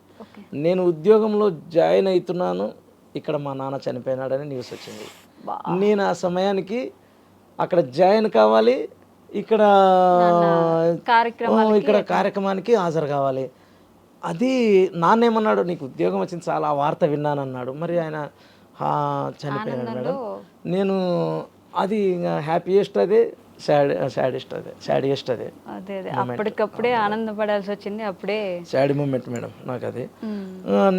నేను ఉద్యోగంలో జాయిన్ అవుతున్నాను, ఇక్కడ మా నాన్న చనిపోయినాడని న్యూస్ వచ్చింది. నేను ఆ సమయానికి అక్కడ జాయిన్ కావాలి, ఇక్కడ కార్యక్రమానికి హాజరు కావాలి. అది నాన్నేమన్నాడు, నీకు ఉద్యోగం వచ్చింది చాలా, ఆ వార్త విన్నానన్నాడు. మరి ఆయన చనిపోయాడు మేడం. నేను అది హ్యాపీయెస్ట్ అదే, సాడియెస్ట్ అదే. అప్పటికప్పుడే ఆనందపడాల్సి వచ్చింది, అప్పుడే సాడ్ మూమెంట్ మేడం నాకు అది.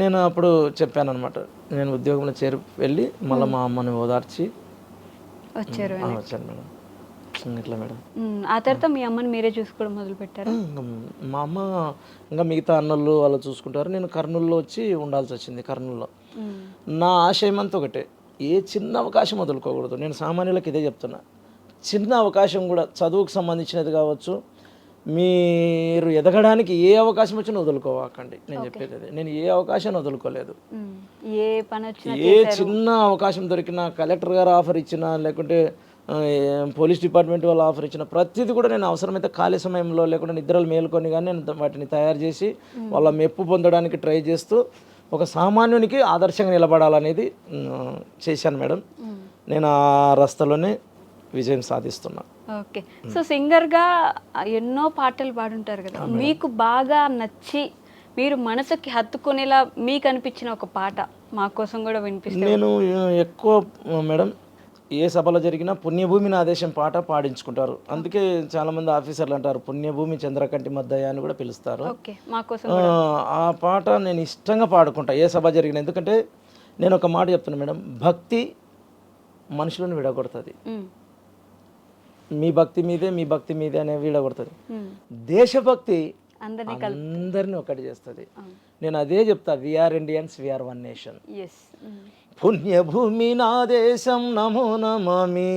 నేను అప్పుడు చెప్పాను అనమాట, నేను ఉద్యోగంలో వెళ్ళి మళ్ళీ మా అమ్మని ఓదార్చి వచ్చారు మేడం. ఇట్లా మేడం. ఆ తర్వాత మీ అమ్మని మీరే చూసుకోవడం మొదలు పెట్టారు? మా అమ్మ ఇంకా మిగతా అన్నలు వాళ్ళు చూసుకుంటారు. నేను కర్నూలులో వచ్చి ఉండాల్సి వచ్చింది. కర్నూలులో నా ఆశయం అంతా ఒకటే, ఏ చిన్న అవకాశం వదులుకోకూడదు. నేను సామాన్యులకు ఇదే చెప్తున్నా, చిన్న అవకాశం కూడా చదువుకు సంబంధించినది కావచ్చు, మీరు ఎదగడానికి ఏ అవకాశం వచ్చినా వదులుకోవాకండి. నేను చెప్పేది అదే, నేను ఏ అవకాశాన్ని వదులుకోలేదు. ఏ చిన్న అవకాశం దొరికినా, కలెక్టర్ గారు ఆఫర్ ఇచ్చినా, లేకుంటే పోలీస్ డిపార్ట్మెంట్ వాళ్ళు ఆఫర్ ఇచ్చిన ప్రతిదీ కూడా నేను అవసరమైతే ఖాళీ సమయంలో లేకుండా నిద్రలు మేలుకొని కానీ నేను వాటిని తయారు చేసి వాళ్ళ మెప్పు పొందడానికి ట్రై చేస్తూ ఒక సామాన్యునికి ఆదర్శంగా నిలబడాలనేది చేశాను మేడం. నేను ఆ రస్తలోనే విజయం సాధిస్తున్నా. ఓకే. సో సింగర్గా ఎన్నో పాటలు పాడుంటారు కదా, మీకు బాగా నచ్చి మీరు మనసుకి హత్తుకునేలా మీకు అనిపించిన ఒక పాట మా కోసం కూడా వినిపిస్తాను. నేను ఎక్కువ మేడం ఏ సభలో జరిగినా పుణ్యభూమి నా దేశం పాట పాడించుకుంటారు. అందుకే చాలామంది ఆఫీసర్లు అంటారు పుణ్యభూమి చంద్రకంటి మద్దయ్య అని కూడా పిలుస్తారు. ఆ పాట నేను ఇష్టంగా పాడుకుంటా ఏ సభ జరిగినా. ఎందుకంటే నేను ఒక మాట చెప్తున్నా మేడం, భక్తి మనుషులను విడగొడుతుంది. మీ భక్తి మీదే అనే విడగొడుతుంది. దేశభక్తి అందరినీ ఒకటి చేస్తుంది. నేను అదే చెప్తా, we are Indians, we are one nation. పుణ్యభూమి నా దేశం నమో నమామి,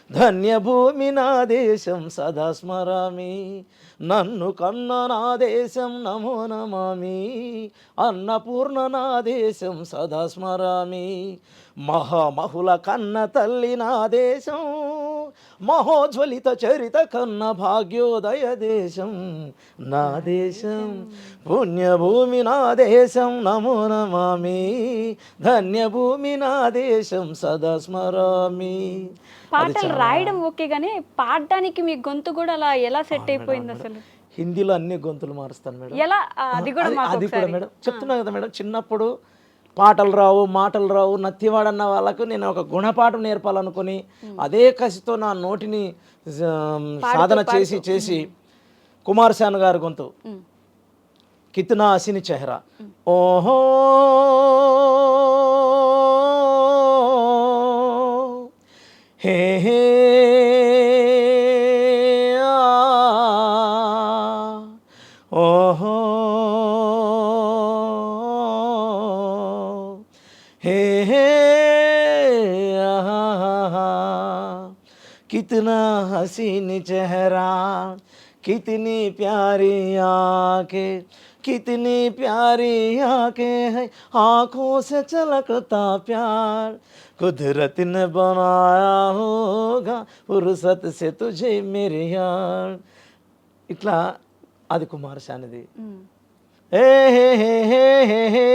ధన్యభూమి నా దేశం సదా స్మరామి, నన్ను కన్న నా దేశం నమో నమామి, అన్నపూర్ణ నా దేశం సదా స్మరామి, మహామహుల కన్న తల్లి నా దేశం, మహోజ్వలిత చరిత కన్న భాగ్యోదయ దేశం నా దేశం, పుణ్యభూమి నా దేశం నమో నమామి, ధన్యభూమి నా దేశం సదా స్మరామి. పాటలు రాయడం ఓకే, కానీ పాడడానికి మీ గొంతు కూడా అలా ఎలా సెట్ అయిపోయింది అసలు? హిందీలో అన్ని గొంతులు మారుస్తాను మేడం. ఎలా? అది కూడా మేడం చెప్తున్నా కదా మేడం, చిన్నప్పుడు పాటలు రావు, మాటలు రావు, నత్తివాడన్న వాళ్ళకు నేను ఒక గుణపాఠం నేర్పాలనుకుని అదే కసితో నా నోటిని సాధన చేసి కుమార్ శాన్ గారి గొంతు, కిత్నా హసీన్ చెహరా, ఓహో హే హే ఓహో హే హే కిतना हसीन चेहरा, कितनी प्यारी आंखें, कितनी प्यारी आंखें हैं, आंखों से चलकता प्यार कुदरत ने बनाया होगा फुर्सत से तुझे मेरे यार. ఇట్లా అది కుమారశానిది. ఏ హే హే హే హే హే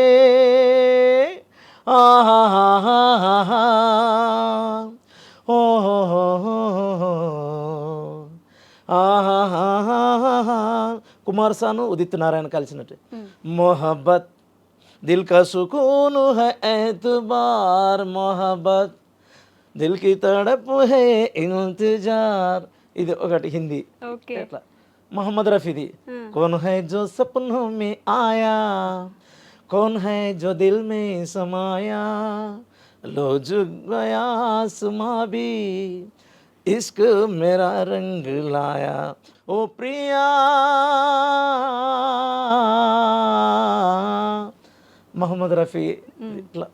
ఆహాహాహాహా. ఓ హో హో హో హో. ఆహాహాహాహా. కుమార్ సాను ఉదిత్ నారాయణ కలిసినట్టు. మొహబ్బత్ దిల్ కా సుకూన్ హై ఎతుబార్, మొహబ్బత్ దిల్ కి తడప్ హై ఇంతజార్. ఇది ఒకటి హిందీ. ఓకే. ఎట్లా मोहम्मद रफीदी. कौन है जो सपनों में आया, कौन है जो दिल में समाया, लो झुक गया आसमां भी इश्क मेरा रंग लाया. ओ प्रिया मोहम्मद रफी. ఇట్లా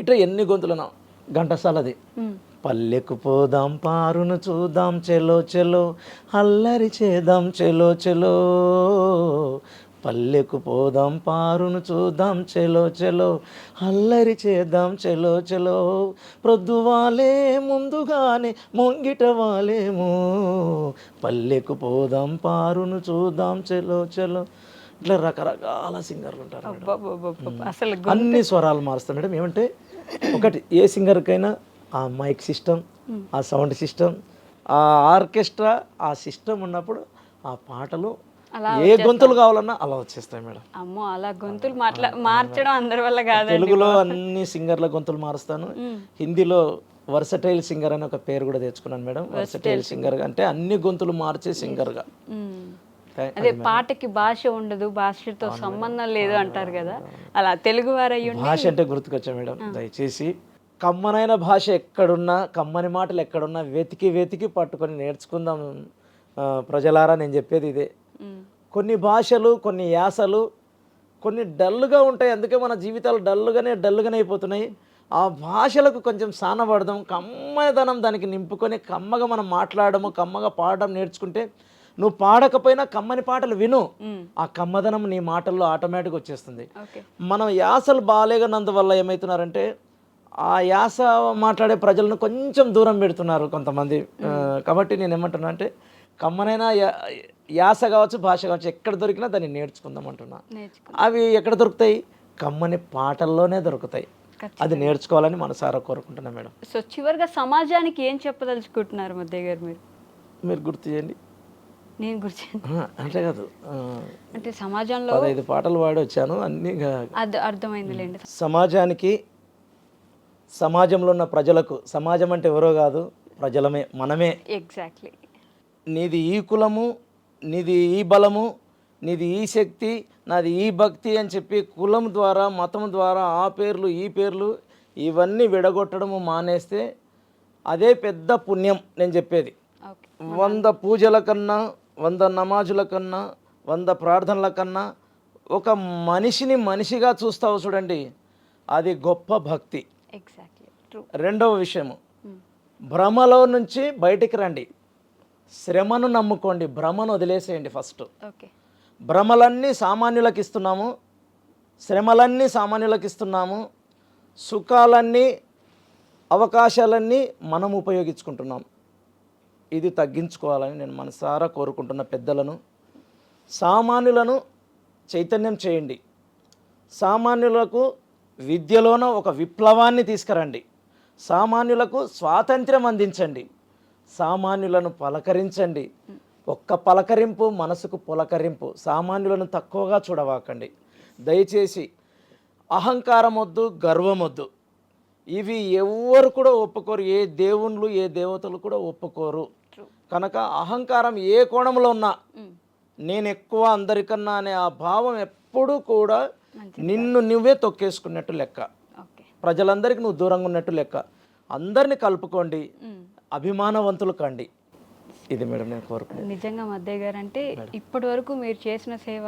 ఇట్లా ఎన్ని గొంతులను ఘంటసాలది. పల్లెకు పోదాం పారును చూద్దాం చెలో చెలో, అల్లరి చేద్దాం చెలో చెలో. పల్లెకు పోదాం పారును చూద్దాం చెలో చెలో, అల్లరి చేద్దాం చెలో చెలో. ప్రొద్దువాలే ముందుగానే ముంగిట వాలేమో, పల్లెకు పోదాం పారును చూద్దాం చెలో చెలో. ఇట్లా రకరకాల సింగర్లు ఉంటారు మేడం. అబ్బబ్బబ్బబ్బ. అసలు అన్ని స్వరాలు మారుస్తాం మేడం. ఏమంటే ఒకటి ఏ సింగర్కైనా ఆ మైక్ సిస్టమ్, ఆ సౌండ్ సిస్టమ్, ఆ ఆర్కెస్ట్రా, ఆ సిస్టమ్ ఉన్నప్పుడు ఆ పాటలు ఏ గొంతులు కావాలన్నా అలా వచ్చేస్తాయి మేడం. అమ్మో, అలా గొంతులు మార్చడం అందరి వల్ల కాదు. తెలుగులో అన్ని సింగర్ల గొంతులు మారుస్తాను. హిందీలో వర్సటైల్ సింగర్ అని ఒక పేరు కూడా తెచ్చుకున్నాను మేడం. వర్సటైల్ సింగర్ అంటే అన్ని గొంతులు మార్చే సింగర్గా. అదే పాటకి భాష ఉండదు, భాషతో సంబంధం లేదు అంటారు కదా, అలా తెలుగు వారు అయ్యి భాష అంటే గుర్తుకొచ్చా మేడం. దయచేసి కమ్మనైన భాష ఎక్కడున్నా, కమ్మని మాటలు ఎక్కడున్నా వెతికి వెతికి పట్టుకొని నేర్చుకుందాం ప్రజలారా. నేను చెప్పేది ఇదే. కొన్ని భాషలు, కొన్ని యాసలు కొన్ని డల్గా ఉంటాయి. అందుకే మన జీవితాలు డల్గానే అయిపోతున్నాయి. ఆ భాషలకు కొంచెం సానపడదాం, కమ్మదనం దానికి నింపుకొని కమ్మగా మనం మాట్లాడము, కమ్మగా పాడడం నేర్చుకుంటే నువ్వు పాడకపోయినా కమ్మని పాటలు విను, ఆ కమ్మదనం నీ మాటల్లో ఆటోమేటిక్గా వచ్చేస్తుంది. మనం యాసలు బాగాలేగనందువల్ల ఏమవుతున్నారంటే ఆ యాస మాట్లాడే ప్రజలను కొంచెం దూరం పెడుతున్నారు కొంతమంది. కాబట్టి నేను ఏమంటున్నా అంటే కమ్మనైనా యాస కావచ్చు, భాష కావచ్చు, ఎక్కడ దొరికినా దాన్ని నేర్చుకుందాం అంటున్నా. అవి ఎక్కడ దొరుకుతాయి? కమ్మని పాటల్లోనే దొరుకుతాయి. అది నేర్చుకోవాలని మనసారా కోరుకుంటున్నా మేడం. సో చివరిగా సమాజానికి ఏం చెప్పదలుచుకుంటున్నారు ముద్దయ్య గారు? మీరు గుర్తు చేయండి. నేను గుర్తు అంటే కాదు, అంటే సమాజంలో 15 పాటలు పాడి వచ్చాను అన్ని. అర్థమైందిలేండి. సమాజానికి, సమాజంలో ఉన్న ప్రజలకు, సమాజం అంటే ఎవరో కాదు ప్రజలమే, మనమే. ఎగ్జాక్ట్లీ. నీది ఈ కులము, నీది ఈ బలము, నీది ఈ శక్తి, నాది ఈ భక్తి అని చెప్పి కులం ద్వారా, మతం ద్వారా ఆ పేర్లు ఈ పేర్లు ఇవన్నీ విడగొట్టడము మానేస్తే అదే పెద్ద పుణ్యం. నేను చెప్పేది 100 పూజల కన్నా, 100 నమాజుల కన్నా, 100 ప్రార్థనల కన్నా ఒక మనిషిని మనిషిగా చూస్తావు చూడండి, అది గొప్ప భక్తి. రెండవ విషయము, భ్రమలో నుంచి బయటికి రండి, శ్రమను నమ్ముకోండి, భ్రమను వదిలేసేయండి. ఫస్ట్ భ్రమలన్నీ సామాన్యులకు ఇస్తున్నాము, శ్రమలన్నీ సామాన్యులకు ఇస్తున్నాము, సుఖాలన్నీ అవకాశాలన్నీ మనం ఉపయోగించుకుంటున్నాం. ఇది తగ్గించుకోవాలని నేను మనసారా కోరుకుంటున్న పెద్దలను. సామాన్యులను చైతన్యం చేయండి, సామాన్యులకు విద్యలోన ఒక విప్లవాన్ని తీసుకురండి, సామాన్యులకు స్వాతంత్ర్యం అందించండి, సామాన్యులను పలకరించండి. ఒక్క పలకరింపు మనసుకు పులకరింపు. సామాన్యులను తక్కువగా చూడవాకండి దయచేసి. అహంకారం వద్దు, గర్వం వద్దు. ఇవి ఎవ్వరు కూడా ఒప్పుకోరు, ఏ దేవుళ్ళు ఏ దేవతలు కూడా ఒప్పుకోరు. కనుక అహంకారం ఏ కోణంలో ఉన్నా నేను ఎక్కువ అందరికన్నా అనే ఆ భావం ఎప్పుడూ కూడా నిన్ను నువ్వే తొక్కేసుకున్నట్టు లెక్క, ప్రజలందరికీ నువ్వు దూరంగా ఉన్నట్టు లెక్క. అందరిని కలుపుకోండి, అభిమానవంతులు కండి. ఇది మేడం నేను కోరుకునేది. నిజంగా మద్దయ్య గారు అంటే ఇప్పటి వరకు మీరు చేసిన సేవ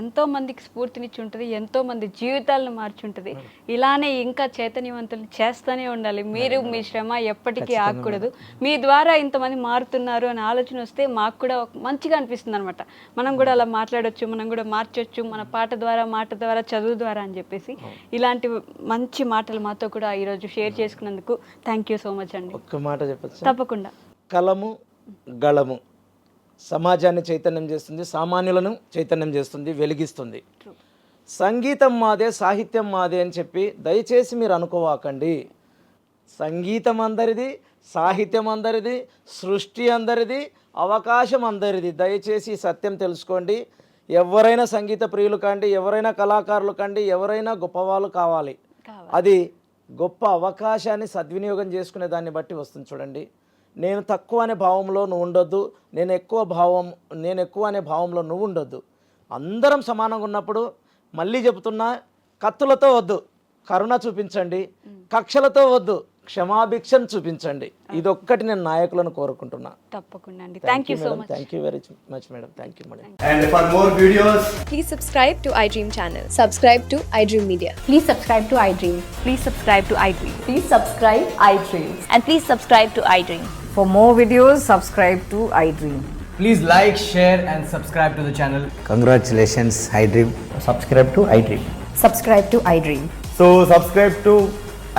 ఎంతో మందికి స్ఫూర్తినిచ్చి ఉంటుంది, ఎంతో మంది జీవితాలను మార్చుంటుంది. ఇలానే ఇంకా చైతన్యవంతులు చేస్తూనే ఉండాలి. మీరు మీ శ్రమ ఎప్పటికీ ఆగకూడదు. మీ ద్వారా ఇంతమంది మారుతున్నారు అనే ఆలోచన వస్తే మాకు కూడా మంచిగా అనిపిస్తుంది అనమాట. మనం కూడా అలా మాట్లాడొచ్చు, మనం కూడా మార్చొచ్చు, మన పాట ద్వారా, మాట ద్వారా, చదువు ద్వారా అని చెప్పేసి ఇలాంటి మంచి మాటలు మాతో కూడా ఈరోజు షేర్ చేసుకున్నందుకు థ్యాంక్ యూ సో మచ్ అండి. ఒక్క మాట చెప్పచ్చు. తప్పకుండా. కలము గళము సమాజాన్ని చైతన్యం చేస్తుంది, సామాన్యులను చైతన్యం చేస్తుంది, వెలిగిస్తుంది. సంగీతం మాదే, సాహిత్యం మాదే అని చెప్పి దయచేసి మీరు అనుకోవాకండి. సంగీతం అందరిది, సాహిత్యం అందరిది, సృష్టి అందరిది, అవకాశం అందరిది. దయచేసి ఈ సత్యం తెలుసుకోండి. ఎవరైనా సంగీత ప్రియులు కండి, ఎవరైనా కళాకారులు కండి, ఎవరైనా గొప్పవాళ్ళు కావాలి. అది గొప్ప అవకాశాన్ని సద్వినియోగం చేసుకునే దాన్ని బట్టి వస్తుంది. చూడండి, నేను తక్కువ అనే భావంలో నువ్వు ఉండొద్దు, నేను ఎక్కువ అనే భావంలో నువ్వు ఉండొద్దు. అందరం సమానంగా ఉన్నప్పుడు, మళ్ళీ చెబుతున్నా, కత్తులతో వద్దు కరుణ చూపించండి, కక్షలతో వద్దు క్షమాభిక్షను చూపించండి. ఇదొక్కటి నేను నాయకులను కోరుకుంటున్నా. తప్పకుండా అండి. Thank you so much. Thank you very much madam. Thank you madam. And for more videos, Please subscribe to iDream channel. Subscribe to iDream Media. Please subscribe to iDream. Please subscribe to iDream. Please subscribe iDream. And please subscribe to iDream. For more videos, subscribe to iDream. please like, share and subscribe to the channel. Congratulations, iDream. Subscribe to iDream. Subscribe to iDream. So subscribe to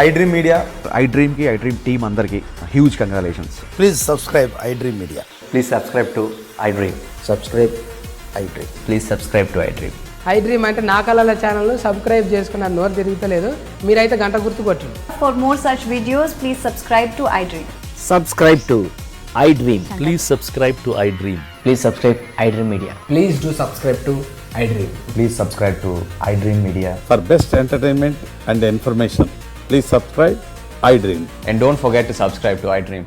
iDream Media. iDream की iDream team अंदर की huge congratulations. Please subscribe iDream Media. Please subscribe to iDream. Subscribe iDream. Please subscribe to iDream. iDream అంటే నా కళల channel subscribe చేసుకున్న నోరు తిరుగుతలేదు, మీరైతే గంట గుర్తు కొట్టండి. For more such videos, please subscribe to iDream. Subscribe to iDream. Please subscribe to iDream. Please subscribe iDream Media. Please do subscribe to iDream. Please subscribe to iDream Media. For best entertainment and information, please subscribe iDream. And don't forget to subscribe to iDream.